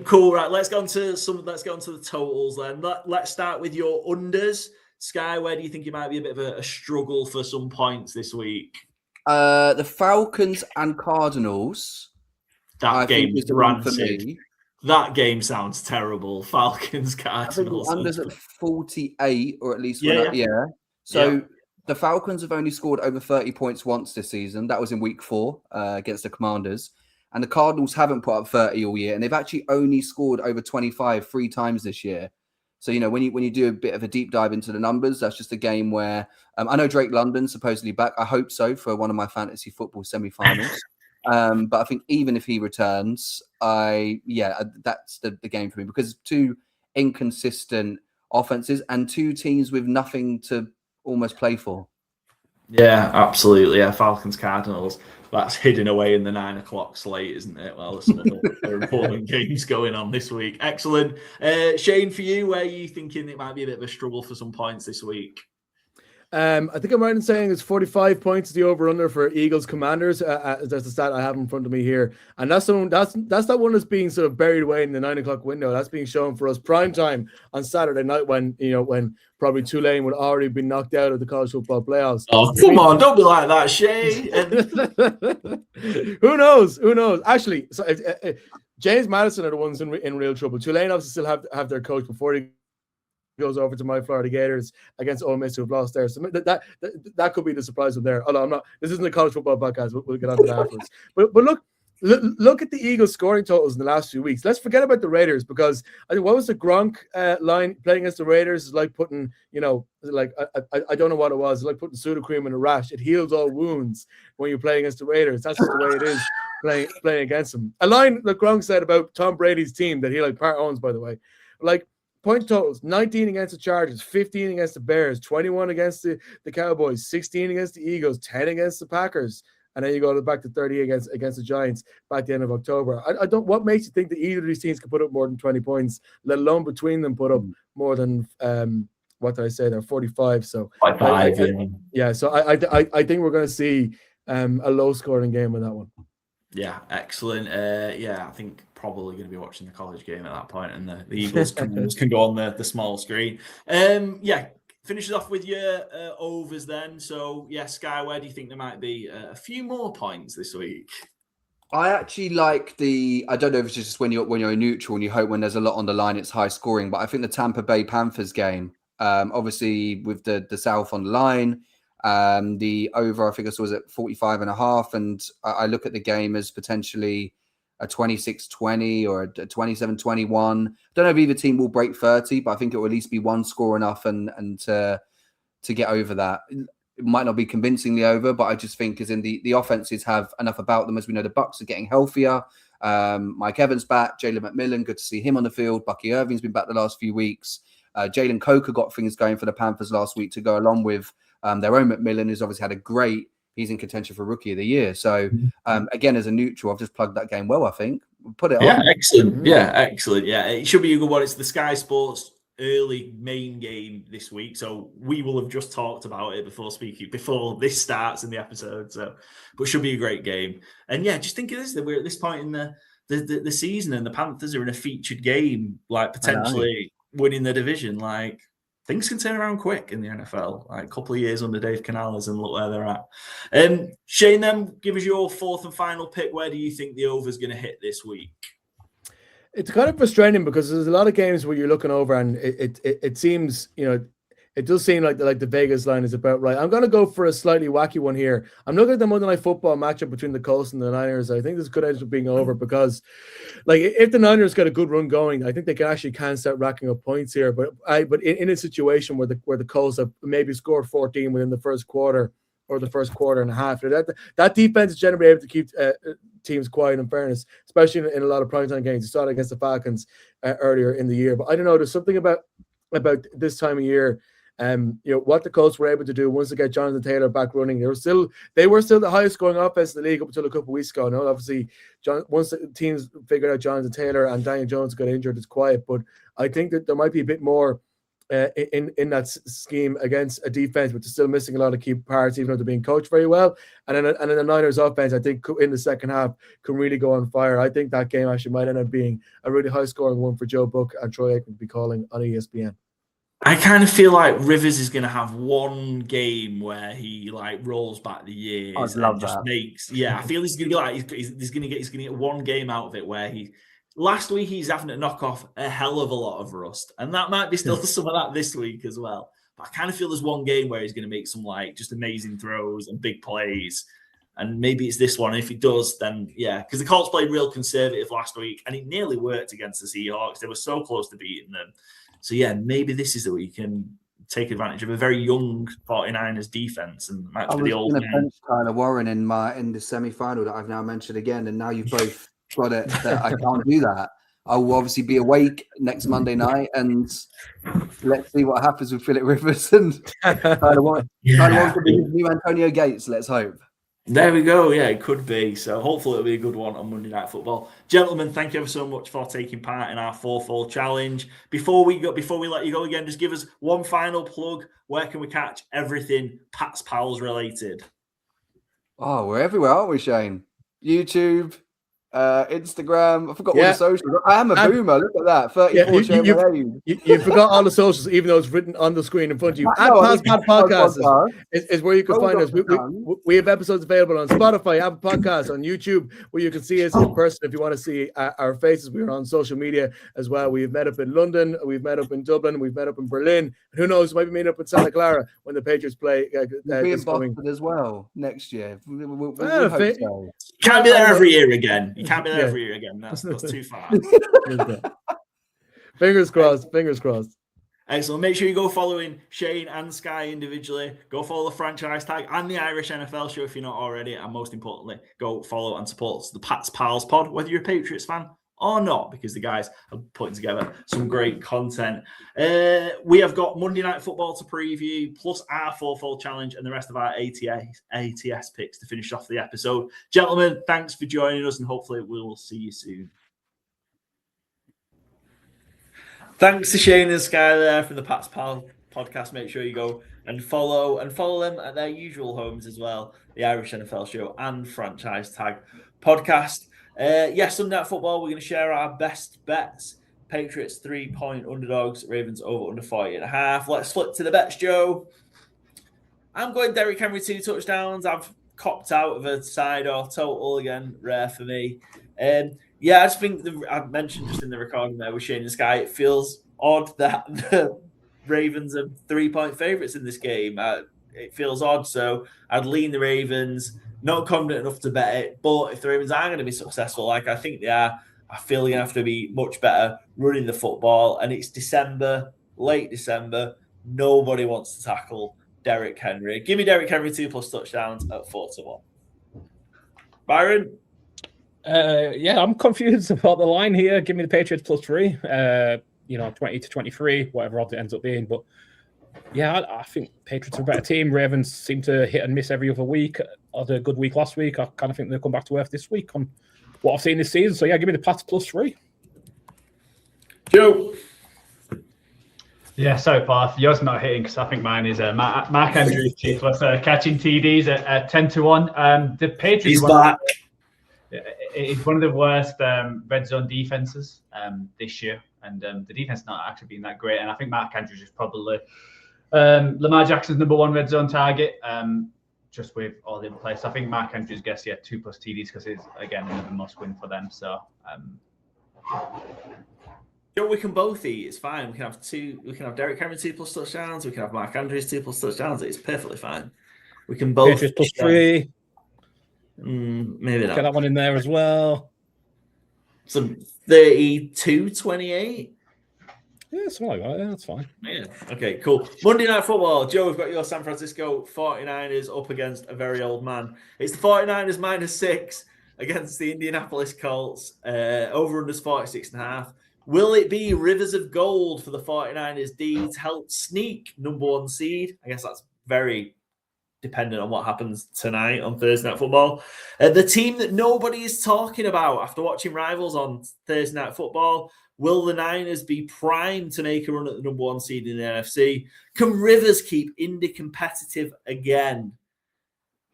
Cool. Right, let's go on to the totals then. Let's start with your unders. Skye, where do you think it might be a bit of a struggle for some points this week? The Falcons and Cardinals. That game is rancid. That game sounds terrible. Falcons, Cardinals. Unders at 48, or at least So the Falcons have only scored over 30 points once this season. That was in week 4 against the Commanders. And the Cardinals haven't put up 30 all year, and they've actually only scored over 25 3 times this year. So, when you do a bit of a deep dive into the numbers, that's just a game where I know Drake London's supposedly back. I hope so for one of my fantasy football semifinals. But I think even if he returns, that's the game for me, because 2 inconsistent offenses and 2 teams with nothing to almost play for. Yeah, absolutely. Yeah, Falcons, Cardinals. That's hidden away in the 9 o'clock slate, isn't it? Well, there's some other important games going on this week. Excellent. Shane, for you, where are you thinking it might be a bit of a struggle for some points this week? I think I'm right in saying it's 45 points the over/under for Eagles Commanders. That's the stat I have in front of me here, and that's that one that's being sort of buried away in the 9 o'clock window. That's being shown for us prime time on Saturday night when probably Tulane would already be knocked out of the college football playoffs. Oh, come on, don't be like that, Shane. Who knows? Actually, so James Madison are the ones in real trouble. Tulane obviously still have their coach before he goes over to my Florida Gators against Ole Miss, who have lost there. So that could be the surprise of there. Although I'm not. This isn't a college football podcast. We'll get on to that afterwards. But look at the Eagles scoring totals in the last few weeks. Let's forget about the Raiders, because I think what was the Gronk line playing against the Raiders is like putting, I don't know what it was. It's like putting Sudocrem in a rash. It heals all wounds when you're playing against the Raiders. That's just the way it is playing against them. A line that Gronk said about Tom Brady's team that he part owns, by the way, point totals: 19 against the Chargers, 15 against the Bears, 21 against the Cowboys, 16 against the Eagles, 10 against the Packers, and then you go back to 30 against the Giants back at the end of October. What makes you think that either of these teams can put up more than 20 points, let alone between them put up more than what did I say? They're 45. So 45. Yeah. So I think we're going to see a low scoring game with that one. Yeah, excellent. I think probably going to be watching the college game at that point, and the Eagles can go on the small screen. Finishes off with your overs then. So, Skye, where do you think there might be a few more points this week? I actually like I don't know if it's just when you're a neutral and you hope when there's a lot on the line, it's high scoring, but I think the Tampa Bay Panthers game, obviously with the South on the line, the over, I think I saw was at 45.5, and I look at the game as potentially a 26-20 or a 27-21. Don't know if either team will break 30, but I think it will at least be one score enough and to get over that. It might not be convincingly over, but I just think as in the offenses have enough about them. As we know, the Bucs are getting healthier. Mike Evans back, Jalen McMillan, good to see him on the field. Bucky Irving's been back the last few weeks. Jalen Coker got things going for the Panthers last week to go along with their own McMillan, who's obviously had he's in contention for Rookie of the Year. So, again, as a neutral, I've just plugged that game well, I think. Put it on. Excellent. Yeah, excellent. Yeah, it should be a good one. It's the Sky Sports early main game this week. So we will have just talked about it before this starts in the episode. So, but it should be a great game. And just think of this, that we're at this point in the season and the Panthers are in a featured game, potentially winning the division. Things can turn around quick in the NFL. A couple of years under Dave Canales and look where they're at. Shane, then give us your fourth and final pick. Where do you think the over is going to hit this week? It's kind of frustrating because there's a lot of games where you're looking over and it seems, it does seem like the Vegas line is about right. I'm going to go for a slightly wacky one here. I'm looking at the Monday Night Football matchup between the Colts and the Niners. I think this could end up being over because, if the Niners got a good run going, I think they can start racking up points here. But in a situation where the Colts have maybe scored 14 within the first quarter or the first quarter and a half, that defense is generally able to keep teams quiet. In fairness, especially in a lot of primetime games, you saw it against the Falcons earlier in the year. But I don't know. There's something about about this time of year. What the Colts were able to do once they get Jonathan Taylor back running. They were still the highest scoring offense in the league up until a couple of weeks ago. Now, obviously, once the teams figured out Jonathan Taylor and Daniel Jones got injured, it's quiet. But I think that there might be a bit more in that scheme against a defense, which is still missing a lot of key parts, even though they're being coached very well. And then the Niners offense, I think in the second half can really go on fire. I think that game actually might end up being a really high scoring one for Joe Buck and Troy Aikman to be calling on ESPN. I kind of feel like Rivers is going to have one game where he rolls back the years and just makes. Yeah, I feel he's going to be he's going to get one game out of it where he. Last week he's having to knock off a hell of a lot of rust, and that might be still some of that this week as well. But I kind of feel there's one game where he's going to make some just amazing throws and big plays, and maybe it's this one. And if he does, then yeah, because the Colts played real conservative last week, and it nearly worked against the Seahawks. They were so close to beating them. So, yeah, maybe this is the week and take advantage of a very young 49ers defense and match with the old man. I was going to bench Tyler Warren in the semi-final that I've now mentioned again, and now you've both got it that I can't do that. I will obviously be awake next Monday night, and let's see what happens with Phillip Rivers and Tyler Warren. Tyler Warren could be his new Antonio Gates, let's hope. There we go. Yeah, it could be. So hopefully it'll be a good one on Monday Night Football. Gentlemen, thank you ever so much for taking part in our 4-4 challenge. Before we let you go again, just give us one final plug. Where can we catch everything Pat's Pals related? Oh, we're everywhere, aren't we, Shane? YouTube, Instagram. I forgot all the socials. I am a boomer. Look at that. 34 you forgot all the socials, even though it's written on the screen in front of you. Podcast is where you can find us. We have episodes available on Spotify, Apple Podcasts, on YouTube, where you can see us in person if you want to see our faces. We are on social media as well. We've met up in London. We've met up in Dublin. We've met up in Berlin. Who knows? Maybe meet up in Santa Clara when the Patriots play. We'll be in Boston as well next year. We'll hope so. Can't be there every year again. You can't be there every year again. That's too far. Fingers crossed. Fingers crossed. Excellent. Make sure you go following Shane and Skye individually. Go follow the franchise tag and the Irish NFL show if you're not already. And most importantly, go follow and support the Pat's Pals pod, whether you're a Patriots fan or not, because the guys are putting together some great content. We have got Monday Night Football to preview, plus our 4-4 challenge and the rest of our ATS picks to finish off the episode. Gentlemen, thanks for joining us, and hopefully we'll see you soon. Thanks to Shane and Skye there from the Pat's Pal podcast. Make sure you go and follow them at their usual homes as well, the Irish NFL show and franchise tag podcast. Sunday Night Football, we're going to share our best bets. Patriots 3-point underdogs, Ravens over under 40.5. Let's flip to the bets, Joe. I'm going Derrick Henry 2 touchdowns. I've copped out of a side or total again, rare for me. I just think I mentioned just in the recording there with Shane and Skye, it feels odd that the Ravens are 3-point favourites in this game. It feels odd, so I'd lean the Ravens. Not confident enough to bet it, but if the Ravens are going to be successful, like I think they are, I feel they're going to have to be much better running the football. And it's December, late December. Nobody wants to tackle Derrick Henry. Give me Derrick Henry 2+ touchdowns at 4-1. Byron? I'm confused about the line here. Give me the Patriots +3. 20-23, whatever odds it ends up being. But I think Patriots are a better team. Ravens seem to hit and miss every other week. Had a good week last week. I kind of think they'll come back to earth this week on what I've seen this season. So give me the Pats +3. Joe. Yeah, so far yours not hitting because I think mine is Mark Andrews plus catching TDs at 10-1. The Patriots. He's back. It's one of the worst red zone defenses this year, and the defense not actually been that great. And I think Mark Andrews is probably Lamar Jackson's #1 red zone target. Just with all the other players. So I think Mark Andrews gets 2+ TDs because it's again another must-win for them. So. We can both eat. It's fine. We can have two. We can have Derrick Henry 2+ touchdowns. We can have Mark Andrews 2+ touchdowns. It's perfectly fine. We can both. Patriots +3. Maybe not. Get that one in there as well. Some 32-28. Yeah, something like that. Yeah, that's fine. Yeah. Okay, cool. Monday Night Football. Joe, we've got your San Francisco 49ers up against a very old man. It's the 49ers -6 against the Indianapolis Colts. Over under 46.5. Will it be Rivers of Gold for the 49ers D to help sneak number 1 seed? I guess that's very dependent on what happens tonight on Thursday Night Football. The team that nobody is talking about after watching Rivals on Thursday Night Football, will the Niners be primed to make a run at the number 1 seed in the NFC? Can Rivers keep Indy competitive again?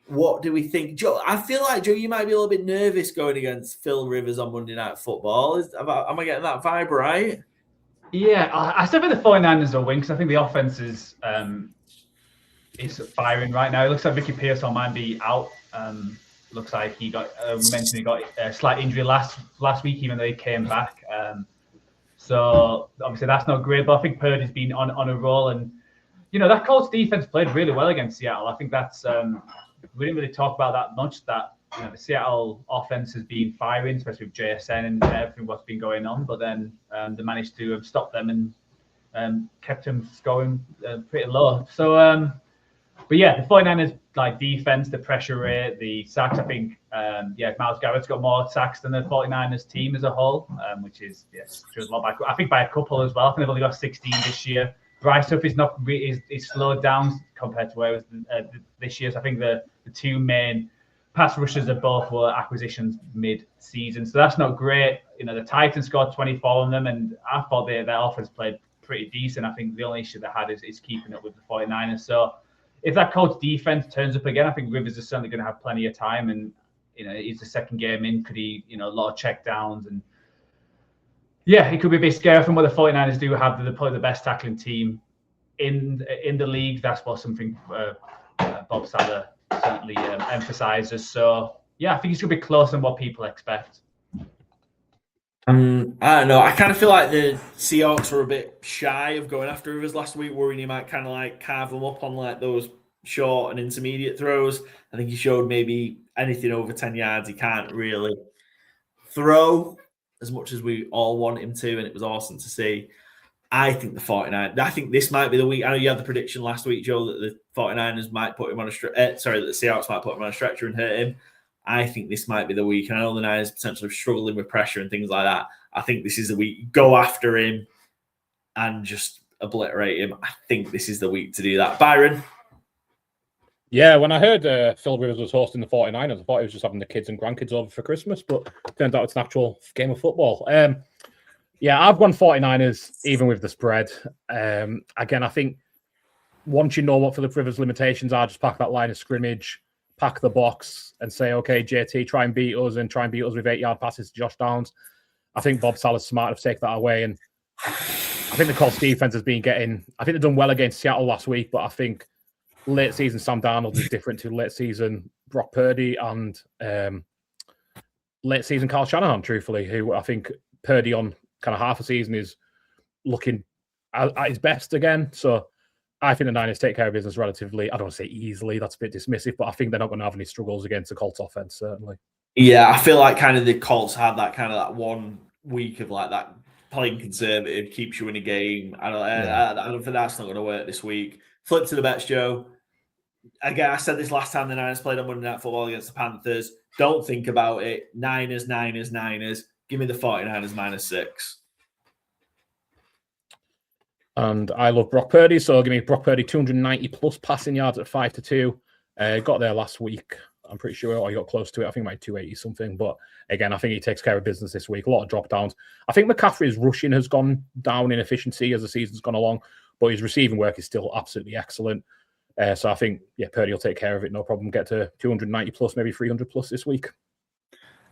What do we think? Joe, I feel like, Joe, you might be a little bit nervous going against Phil Rivers on Monday Night Football. Am I getting that vibe right? Yeah, I still think the 49ers will win because I think the offense is firing right now. It looks like Ricky Pearsall might be out. Looks like he got mentioned he got a slight injury last week, even though he came back. So obviously that's not great. But I think Purdy's been on a roll, and that Colts defense played really well against Seattle. I think that's we didn't really talk about that much. That the Seattle offense has been firing, especially with JSN and everything what's been going on. But then they managed to stop them and kept them scoring pretty low. So. But yeah, the 49ers defense, the pressure rate, the sacks. I think Myles Garrett's got more sacks than the 49ers team as a whole, which is shows a lot I think by a couple as well. I think they've only got 16 this year. Bryce Huff is slowed down compared to where it was this year. So I think the two main pass rushers of both were acquisitions mid-season, so that's not great. The Titans scored 24 on them, and I thought their offense played pretty decent. I think the only issue they had is keeping up with the 49ers. So if that Colts defense turns up again, I think Rivers is certainly going to have plenty of time. And he's the second game in. Could he, a lot of check downs, and it could be a bit scary from what the 49ers do have. They're probably the best tackling team in the league. That's what something Bob Saleh certainly emphasizes. So I think it's going to be closer than what people expect. I don't know. I kind of feel like the Seahawks were a bit shy of going after Rivers last week, worrying he might kind of carve them up on those short and intermediate throws. I think he showed maybe anything over 10 yards he can't really throw as much as we all want him to, and it was awesome to see. I think the 49ers, I think this might be the week. I know you had the prediction last week, Joe, that the 49ers might put him on that the Seahawks might put him on a stretcher and hurt him. I think this might be the week. And I know the Niners potentially struggling with pressure and things like that. I think this is the week. Go after him and just obliterate him. I think this is the week to do that. Byron? Yeah, when I heard Phil Rivers was hosting the 49ers, I thought he was just having the kids and grandkids over for Christmas, but turns out it's an actual game of football. I've gone 49ers, even with the spread. Again, I think once you know what Philip Rivers' limitations are, just pack that line of scrimmage, pack the box and say, okay, JT, try and beat us with 8-yard passes to Josh Downs. I think Bob Saleh's smart enough to take that away. And I think the Colts defense has been I think they've done well against Seattle last week, but I think late season Sam Darnold is different to late season Brock Purdy and late season Kyle Shanahan, truthfully, who I think Purdy on kind of half a season is looking at his best again. So I think the Niners take care of business relatively, I don't want to say easily, that's a bit dismissive, but I think they're not going to have any struggles against the Colts offense, certainly. Yeah, I feel like kind of the Colts had that 1 week of that playing conservative, keeps you in a game. I don't think that's not going to work this week. Flip to the bets, Joe. Again, I said this last time the Niners played on Monday Night Football against the Panthers. Don't think about it. Niners. Give me the 49ers -6. And I love Brock Purdy, so give me Brock Purdy 290 plus passing yards at 5-2. Got there last week, I'm pretty sure, or he got close to it. I think like 280 something. But again, I think he takes care of business this week. A lot of drop downs. I think McCaffrey's rushing has gone down in efficiency as the season's gone along, but his receiving work is still absolutely excellent. So I think, Purdy will take care of it, no problem. Get to 290 plus, maybe 300 plus this week.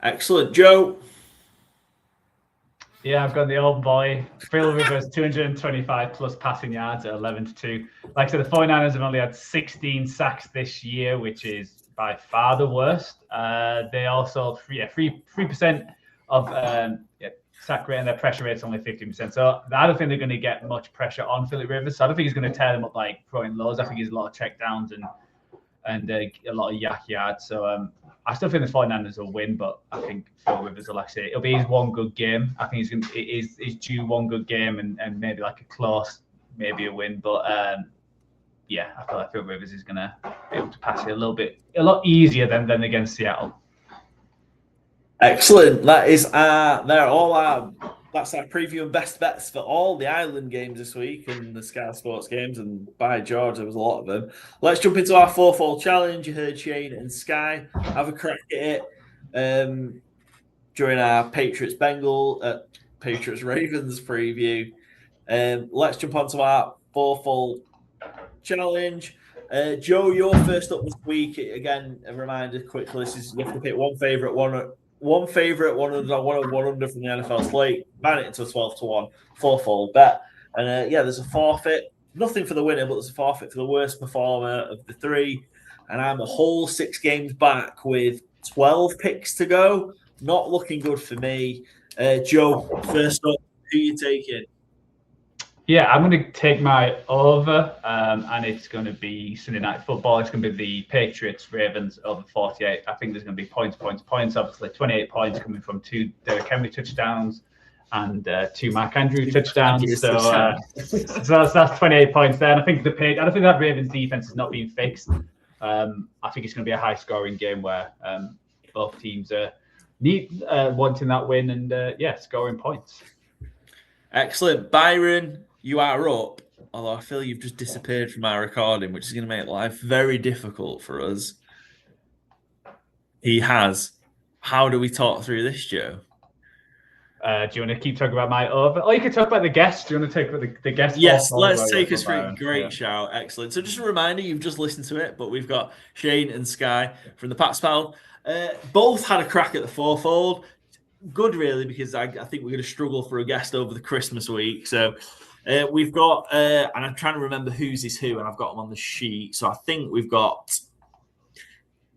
Excellent. Joe? Yeah, I've got the old boy. Phil Rivers, 225 plus passing yards at 11-2. Like I said, the 49ers have only had 16 sacks this year, which is by far the worst. They also, 3% of sack rate, and their pressure rate is only 15%. So I don't think they're going to get much pressure on Philip Rivers. So I don't think he's going to tear them up throwing lows. I think he's a lot of check downs and a lot of yak yards. So I still think the 49ers will win, but I think Phil Rivers will actually, it'll be his one good game. I think he's due one good game and maybe a close, maybe a win. But I feel like Phil Rivers is going to be able to pass it a lot easier than against Seattle. Excellent. That is they're all our that's our preview and best bets for all the Ireland games this week and the Sky Sports games. And by George, there was a lot of them. Let's jump into our fourfold challenge. You heard Shane and Skye have a crack at it during our Patriots Ravens preview. Let's jump onto our fourfold challenge. Joe, you're first up this week. Again, a reminder quickly: this is you have to pick one favorite, one favorite, one under from the NFL slate. Man it into a 12-1 fourfold bet, and there's a forfeit. Nothing for the winner, but there's a forfeit for the worst performer of the three. And I'm a whole 6 games back with 12 picks to go. Not looking good for me. Joe, first up, who are you taking? Yeah, I'm going to take my over, and it's going to be Sunday Night Football. It's going to be the Patriots Ravens over 48. I think there's going to be points. Obviously, 28 points coming from 2 Derrick Henry touchdowns and 2 Mark Andrews touchdowns. So that's 28 points there. And I think that Ravens defense is not being fixed. I think it's going to be a high-scoring game where both teams are wanting that win and scoring points. Excellent, Byron. You are up, although I feel you've just disappeared from our recording, which is going to make life very difficult for us. He has. How do we talk through this, Joe? Do you want to keep talking about my over? Or you can talk about the guests. Do you want to take about the guests? Yes, let's take us through. Great shout. Excellent. So just a reminder, you've just listened to it, but we've got Shane and Skye from the Pats Pal. Both had a crack at the fourfold. Good, really, because I think we're going to struggle for a guest over the Christmas week. So we've got, and I'm trying to remember who's is who, and I've got them on the sheet. So I think we've got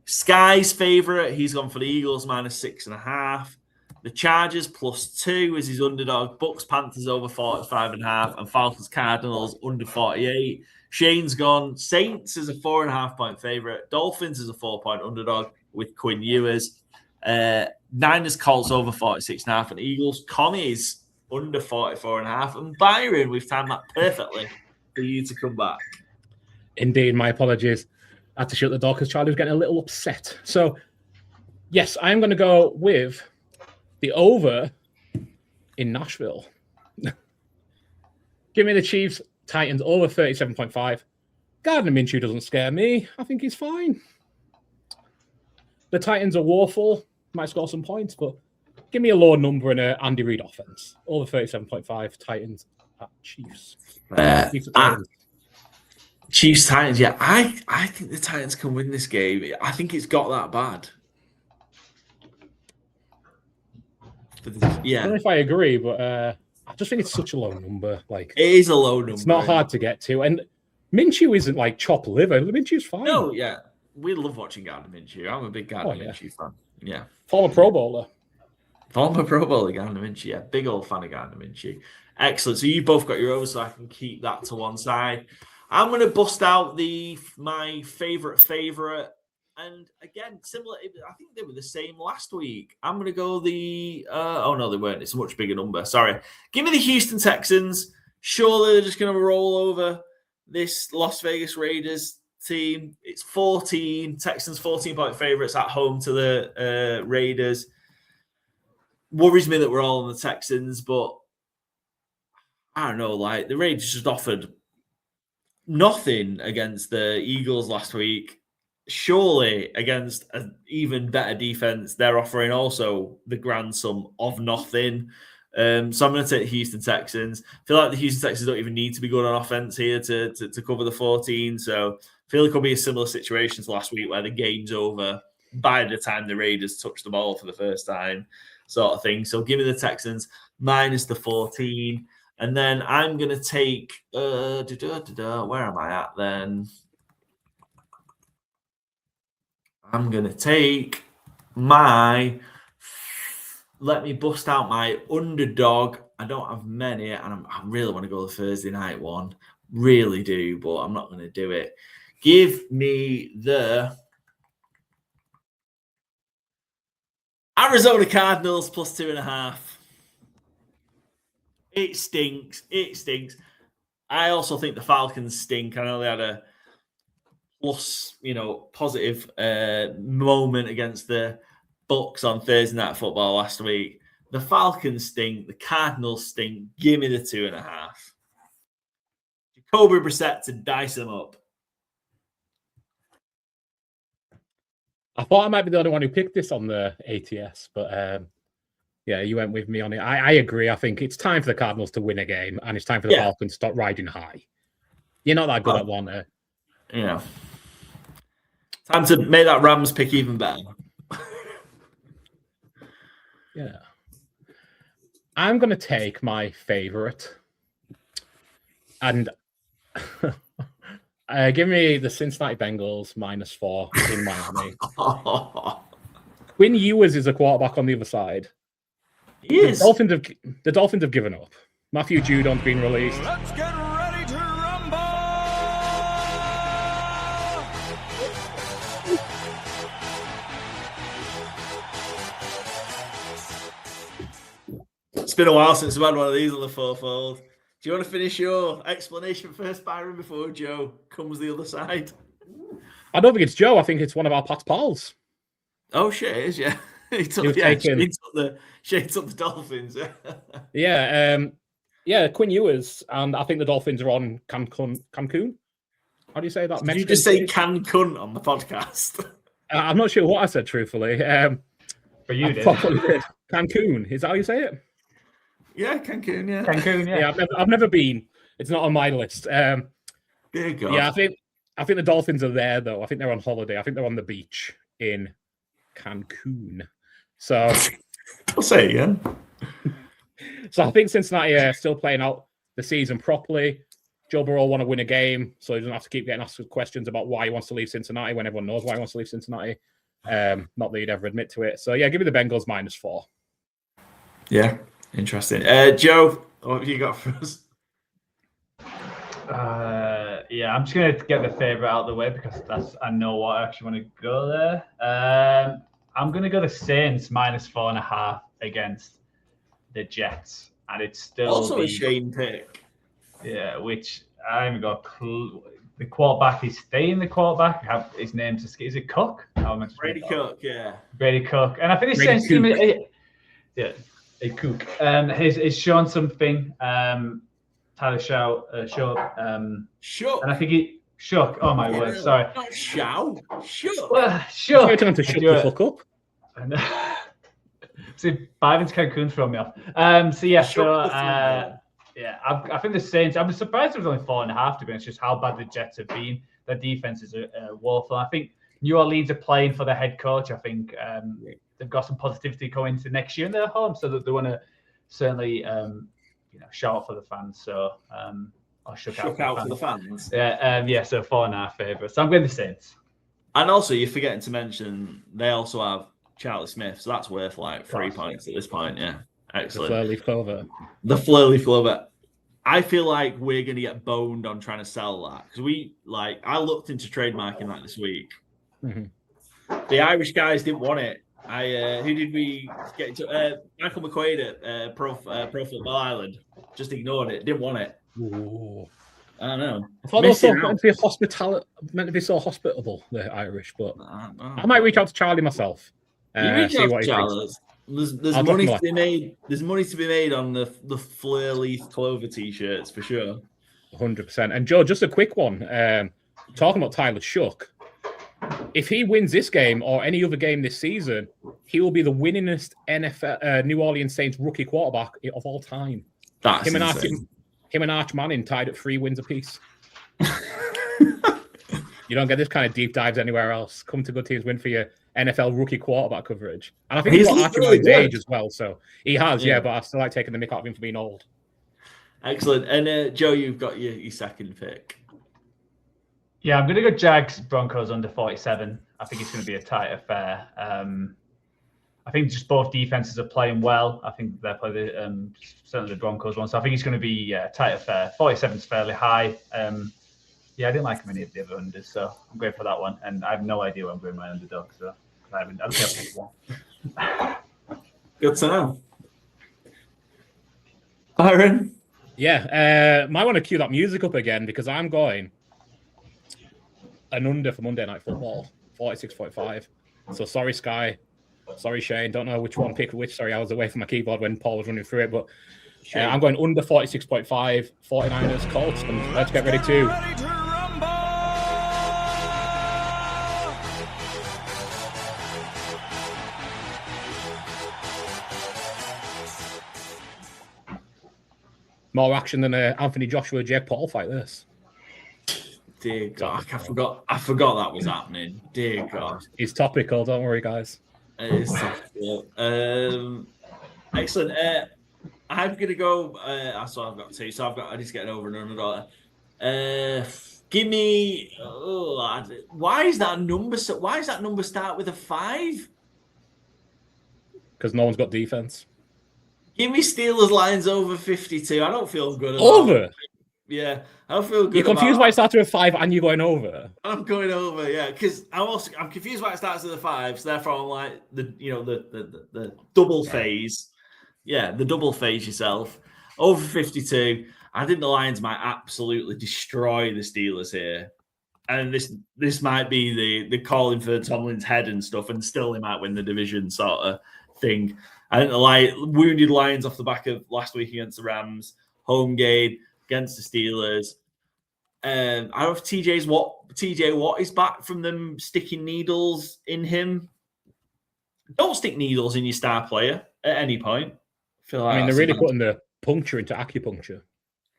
Skye's favourite. He's gone for the Eagles -6.5. The Chargers +2 is his underdog. Bucks Panthers over 45.5, and Falcons Cardinals under 48. Shane's gone Saints is a 4.5 point favourite. Dolphins is a 4-point underdog with Quinn Ewers. Niners Colts over 46.5, and Eagles Commies under 44.5. And Byron, we've timed that perfectly for you to come back. Indeed, my apologies. I had to shut the door because Charlie was getting a little upset. So, yes, I'm going to go with the over in Nashville. Give me the Chiefs Titans over 37.5. Gardner Minshew doesn't scare me. I think he's fine. The Titans are woeful. Might score some points, but give me a low number and an Andy Reid offense. Over 37.5 Titans at Chiefs. Chiefs Titans, yeah. I think the Titans can win this game. I think it's got that bad. Yeah. I don't know if I agree, but I just think it's such a low number. Like it is a low number. It's not hard to get to. And Minshew isn't like chop liver. Minshew's fine. No, yeah. We love watching Gardner Minshew. I'm a big Gardner Minshew fan. Yeah. Former Pro Bowler. Gardner Minshew. Yeah. Big old fan of Gardner Minshew. Excellent. So you both got your own, so I can keep that to one side. I'm going to bust out my favorite. And again, similar. I think they were the same last week. I'm going to go oh, no, they weren't. It's a much bigger number. Sorry. Give me the Houston Texans. Surely they're just going to roll over this Las Vegas Raiders team. It's 14. Texans 14-point favorites at home to the Raiders. Worries me that we're all on the Texans, but I don't know. Like the Raiders just offered nothing against the Eagles last week. Surely against an even better defense, they're offering also the grand sum of nothing. So I'm going to take the Houston Texans. I feel like the Houston Texans don't even need to be good on offense here to cover the 14. So I feel like it'll be a similar situation to last week where the game's over by the time the Raiders touch the ball for the first time, sort of thing. So give me the Texans minus the 14. And then I'm going to take, where am I at then? I'm going to take let me bust out my underdog. I don't have many, and I really want to go the Thursday night one. Really do, but I'm not going to do it. Give me the Arizona Cardinals +2.5. It stinks. I also think the Falcons stink. I know they had a positive moment against the Bucks on Thursday Night Football last week. The Falcons stink. The Cardinals stink. Give me the 2.5. Jacoby Brissett to dice them up. I thought I might be the only one who picked this on the ATS, but yeah, you went with me on it. I agree. I think it's time for the Cardinals to win a game, and it's time for the Falcons to stop riding high. You're not that good at one. Yeah. Time to make that Rams pick even better. Yeah. I'm going to take my favorite and give me the Cincinnati Bengals -4 in Miami. Quinn Ewers is a quarterback on the other side. He is. The Dolphins have given up. Matthew Judon's been released. Let's get ready to rumble! It's been a while since we've had one of these on the fourfold. Do you want to finish your explanation first, Byron, before Joe comes the other side? I don't think it's Joe. I think it's one of our Pat's pals. Oh, shit, it is, yeah. Shane took the Dolphins. Yeah, Quinn Ewers, and I think the Dolphins are on Cancun. How do you say that? Did you just say Cancun on the podcast? I'm not sure what I said, truthfully. But you did. Cancun, is that how you say it? Yeah, Cancun, yeah. Cancun, yeah. Yeah, I've never been. It's not on my list. There you go. Yeah, I think the Dolphins are there, though. I think they're on holiday. I think they're on the beach in Cancun. So I'll say it again. So I think Cincinnati are still playing out the season properly. Joe Burrow want to win a game, so he doesn't have to keep getting asked questions about why he wants to leave Cincinnati when everyone knows why he wants to leave Cincinnati. Not that he'd ever admit to it. So yeah, give me the Bengals -4. Yeah, interesting. Joe, what have you got for us? Yeah, I'm just gonna get the favorite out of the way because I know what I actually want to go there. I'm gonna go the Saints -4.5 against the Jets, and it's still also a Shane pick. Yeah, which I haven't got a clue. The quarterback is staying the quarterback. His name's is it Cook? Brady Cook, yeah. Brady Cook, and I think the Saints team, a Cook, has shown something. Tyler Show, Shook. and I think he Shook. Oh my word, sorry. Not Show. Shook. Shook. You're trying to shut the fuck up. See, Byron's Cancun throwing me off. Yeah, I think the Saints. I'm surprised it was only 4.5 to be honest. Just how bad the Jets have been. Their defense is woeful. I think New Orleans are playing for the head coach. I think they've got some positivity going into next year in their home, so that they want to certainly shout out for the fans. So I'll shook out for the fans. Yeah, so 4.5 favourites. So I'm going the Saints. And also, you're forgetting to mention they also have Charlie Smith, so that's worth like 3 points at this point. Yeah, excellent. The Fleur-Leaf Clover. I feel like we're going to get boned on trying to sell that because I looked into trademarking that this week. Mm-hmm. The Irish guys didn't want it. Who did we get into? Michael McQuaid at Pro Football Island just ignored it. Didn't want it. Ooh. I don't know. I thought they were meant to be so hospitable, the Irish, but I might reach out to Charlie myself. See what he thinks. There's money to be made. There's money to be made on the Fleur-Leaf Clover t-shirts for sure. 100%. And Joe, just a quick one. Talking about Tyler Shook. If he wins this game or any other game this season, he will be the winningest NFL New Orleans Saints rookie quarterback of all time. That's insane. Him and Arch Manning tied at 3 wins apiece. You don't get this kind of deep dives anywhere else. Come to Good Teams Win for your NFL rookie quarterback coverage. And I think he's got Arch Manning's age as well. So he has, but I still like taking the mick out of him for being old. Excellent. And Joe, you've got your second pick. Yeah, I'm going to go Jags Broncos under 47. I think it's going to be a tight affair. I think just both defenses are playing well. I think they're playing certainly the Broncos one. So I think it's going to be a tight affair. 47 is fairly high. I didn't like many of the other unders, so I'm going for that one. And I have no idea where I'm going my underdog, so I don't think I've picked one. Good to know. Byron? Yeah, might want to cue that music up again because I'm going an under for Monday Night Football, 46.5. So sorry, Sky. Sorry, Shane. Don't know which one picked which. Sorry, I was away from my keyboard when Paul was running through it. But I'm going under 46.5, 49ers, Colts. And let's get ready to rumble! more action than Anthony Joshua, Jake Paul fight. This. Dear God, I forgot that was happening. Dear God, it's topical. Don't worry, guys. It is topical. Excellent. I'm gonna go. So I've got two. So I need to get an over and under. Give me. Why is that number? Why does that number start with a 5? Because no one's got defense. Give me Steelers Lions over 52. I don't feel good about over. It. Yeah, I don't feel good. You're confused why it starts with a 5 and you're going over. I'm going over, yeah, because I'm confused why it starts with a 5. So therefore, I'm like the double phase. Yeah, the double phase yourself over 52. I think the Lions might absolutely destroy the Steelers here, and this might be the calling for Tomlin's head and stuff, and still they might win the division sort of thing. I think the wounded Lions off the back of last week against the Rams, home game against the Steelers. I don't know if TJ Watt is back from them sticking needles in him. Don't stick needles in your star player at any point. They're really putting the puncture into acupuncture.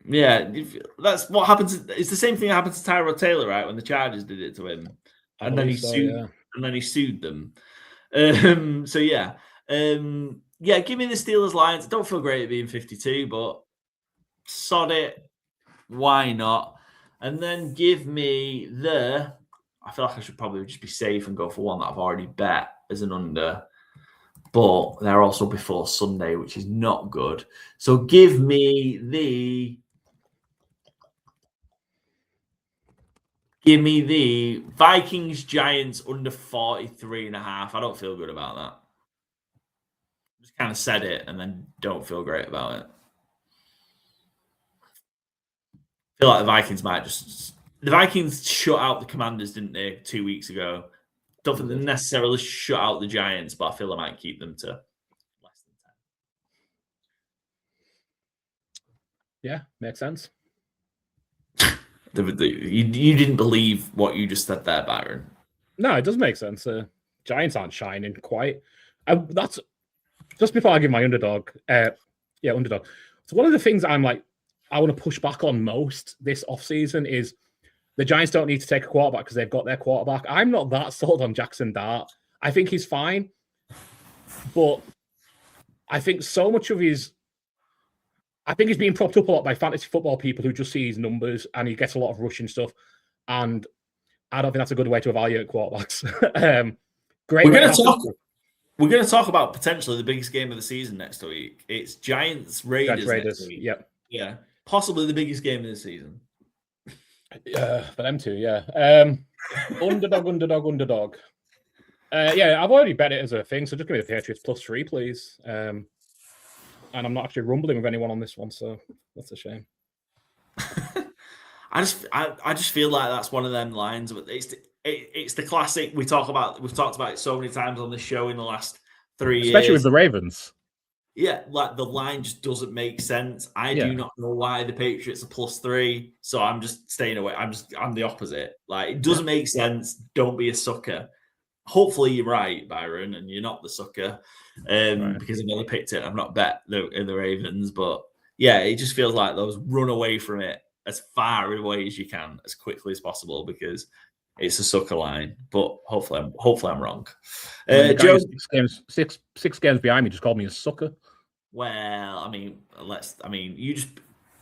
Yeah, that's what happens. It's the same thing that happened to Tyrod Taylor, right? When the Chargers did it to him, and then he sued them. So yeah. Give me the Steelers Lions. I don't feel great at being 52, but sod it. Why not? And then give me I feel like I should probably just be safe and go for one that I've already bet as an under. But they're also before Sunday, which is not good. So give me the Vikings Giants under 43.5. I don't feel good about that. Just kind of said it and then don't feel great about it. I feel like the Vikings shut out the Commanders, didn't they, 2 weeks ago? Don't think they necessarily shut out the Giants, but I feel I might keep them to less than 10. Yeah, makes sense. You didn't believe what you just said there, Byron. No, it does make sense. Giants aren't shining quite. That's just before I give my underdog. Underdog. So one of the things I'm like, I want to push back on most this offseason is the Giants don't need to take a quarterback because they've got their quarterback. I'm not that sold on Jackson Dart. I think he's fine. But I think so much of he's being propped up a lot by fantasy football people who just see his numbers and he gets a lot of rushing stuff. And I don't think that's a good way to evaluate quarterbacks. We're going to talk about potentially the biggest game of the season next week. It's Giants Raiders. Next week. Yep. Yeah. Possibly the biggest game of the season. For them too, yeah. Underdog. I've already bet it as a thing, so just give me the Patriots +3, please. And I'm not actually rumbling with anyone on this one, so that's a shame. I just feel like that's one of them lines, but it's the classic we've talked about it so many times on the show in the last 3 years. Especially with the Ravens. Yeah, like the line just doesn't make sense. I do not know why the Patriots are +3, so I'm just staying away. I'm the opposite. Like, it doesn't make sense. Don't be a sucker. Hopefully you're right, Byron, and you're not the sucker. Because I've only picked it. I've not bet the Ravens, but yeah, it just feels like those run away from it as far away as you can, as quickly as possible, because it's a sucker line. But hopefully I'm wrong. Joe, 6 games behind me just called me a sucker. Well, you just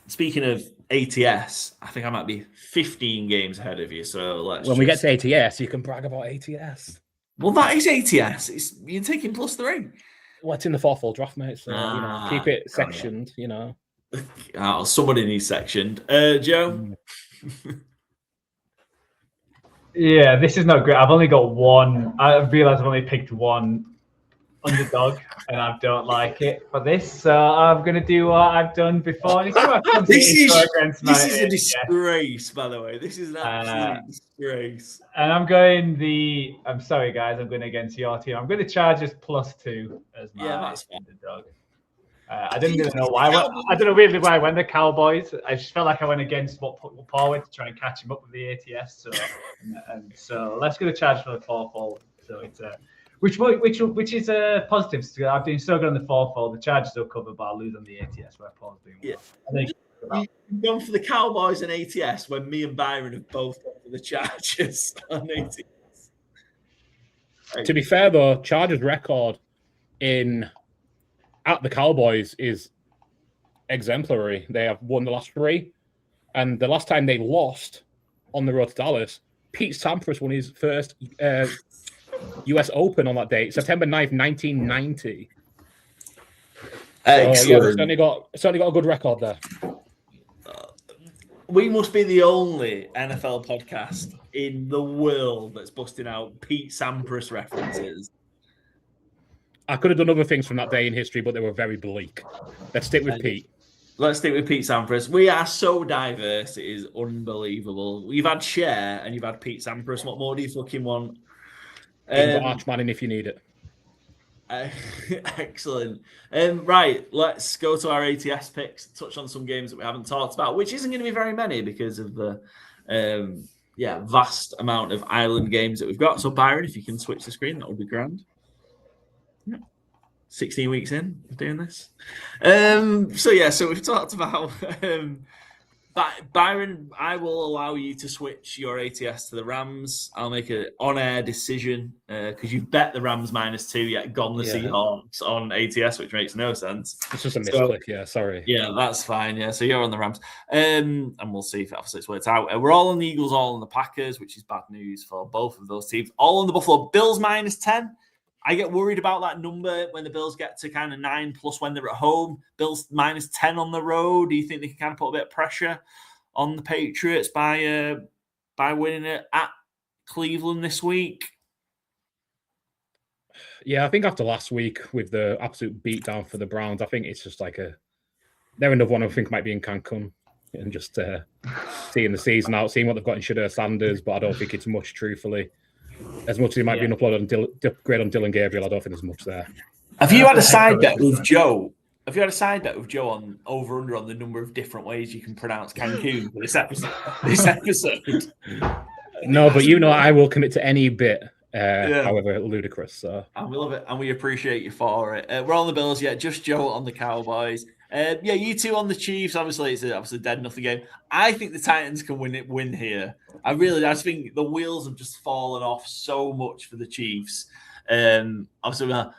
speaking of ATS, I think I might be 15 games ahead of you. So when we get to ATS, you can brag about ATS. Well, that is ATS. You're taking +3. Well, it's in the 4-4 draft, mate. So keep it sectioned. Somebody needs sectioned. Joe. Yeah, this is not great. I've only got one. I realize I've only picked one underdog, and I don't like it for this. So I'm going to do what I've done before. This is a disgrace, by the way. This is an absolute disgrace. And I'm sorry, guys. I'm going against your team. I'm going to Chargers +2 as my underdog. I didn't really know why. I don't know really why I went the Cowboys. I just felt like I went against what Paul went to try and catch him up with the ATS. So let's go to Chargers for the 4-4. So it's which is a positive. I'm doing so good on the 4-4. The Chargers will cover, but I'll lose on the ATS where Paul's doing well. Yeah. You've gone for the Cowboys and ATS when me and Byron have both gone for the Chargers on ATS. To be fair, though, Chargers' record at the Cowboys is exemplary. They have won the last 3, and the last time they lost on the road to Dallas, Pete Sampras won his first US Open on that date, September 9th, 1990. Excellent. Certainly got a good record there. We must be the only NFL podcast in the world that's busting out Pete Sampras references. I could have done other things from that day in history, but they were very bleak. Let's stick with Pete. Let's stick with Pete Sampras. We are so diverse; it is unbelievable. You've had Cher and you've had Pete Sampras. What more do you fucking want? Archmanning if you need it. Excellent. Right, let's go to our ATS picks. Touch on some games that we haven't talked about, which isn't going to be very many because of the vast amount of island games that we've got. So Byron, if you can switch the screen, that would be grand. 16 weeks in of doing this. So we've talked about Byron. I will allow you to switch your ATS to the Rams. I'll make an on-air decision because you've bet the Rams -2, yet gone the Seahawks on ATS, which makes no sense. It's just a misclick, sorry. Yeah, that's fine. Yeah, so you're on the Rams. And we'll see if obviously it's worked out. We're all on the Eagles, all on the Packers, which is bad news for both of those teams. All on the Buffalo Bills -10. I get worried about that number when the Bills get to kind of 9+ when they're at home. Bills -10 on the road. Do you think they can kind of put a bit of pressure on the Patriots by winning it at Cleveland this week? Yeah, I think after last week with the absolute beatdown for the Browns, I think it's just like they're another one I think might be in Cancun and just seeing the season out, seeing what they've got in Shedeur Sanders, but I don't think it's much, truthfully. As much as it might be an upload on upgrade on Dylan Gabriel, I don't think there's much there. Have you had a side bet with Joe? Have you had a side bet with Joe on over/under on the number of different ways you can pronounce Cancun for this episode? No, but I will commit to any bit, however ludicrous. So. And we love it, and we appreciate you for it. We're on the Bills, just Joe on the Cowboys. You two on the Chiefs. Obviously, it's a dead nothing game. I think the Titans can win here. I just think the wheels have just fallen off so much for the Chiefs. Obviously, at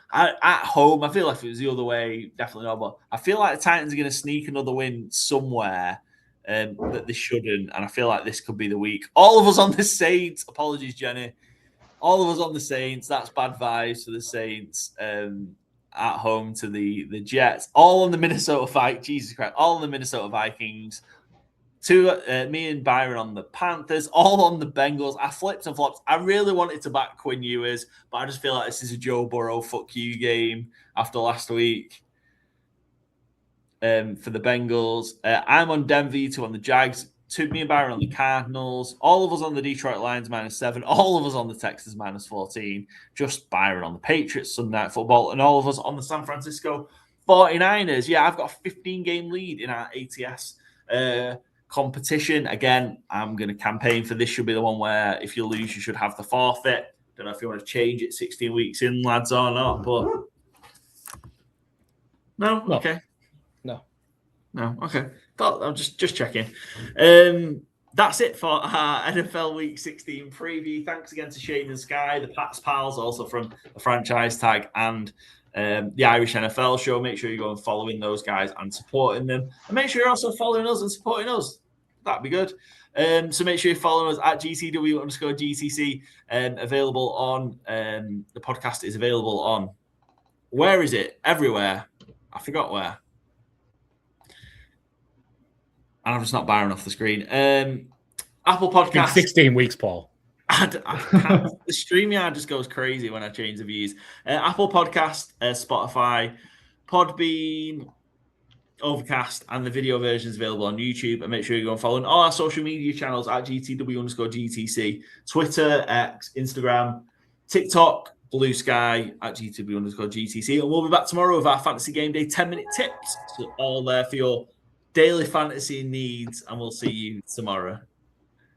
home, I feel like if it was the other way, definitely not. But I feel like the Titans are going to sneak another win somewhere that they shouldn't. And I feel like this could be the week. All of us on the Saints. Apologies, Jenny. All of us on the Saints. That's bad vibes for the Saints. At home to the Jets. All on the Minnesota fight. Jesus Christ. All on the Minnesota Vikings. Me and Byron on the Panthers. All on the Bengals. I flipped and flopped. I really wanted to back Quinn Ewers, but I just feel like this is a Joe Burrow fuck you game after last week. For the Bengals. I'm on Denver, you two on the Jags. Me and Byron on the Cardinals. All of us on the Detroit Lions -7. All of us on the Texans -14. Just Byron on the Patriots Sunday Night Football. And all of us on the San Francisco 49ers. Yeah, I've got a 15-game lead in our ATS competition. Again, I'm going to campaign for this. Should be the one where if you lose, you should have the forfeit. Don't know if you want to change it 16 weeks in, lads, or not. But no. Okay. No, okay. I'm just checking. That's it for our NFL Week 16 preview. Thanks again to Shane and Skye, the Pats pals, also from the Franchise Tag and the Irish NFL Show. Make sure you go and following those guys and supporting them. And make sure you're also following us and supporting us. That'd be good. So make sure you're following us at GCW_GTC. Available on the podcast is available on, where is it? Everywhere. I forgot where. And I'm just not Byron off the screen. Apple Podcasts. 16 weeks, Paul. The StreamYard just goes crazy when I change the views. Apple Podcast, Spotify, Podbean, Overcast, and the video version is available on YouTube. And make sure you go and follow all our social media channels at GTW_GTC, Twitter, X, Instagram, TikTok, Blue Sky at GTW_GTC. And we'll be back tomorrow with our Fantasy Game Day 10-minute tips. So all there for your daily fantasy needs. And we'll see you tomorrow.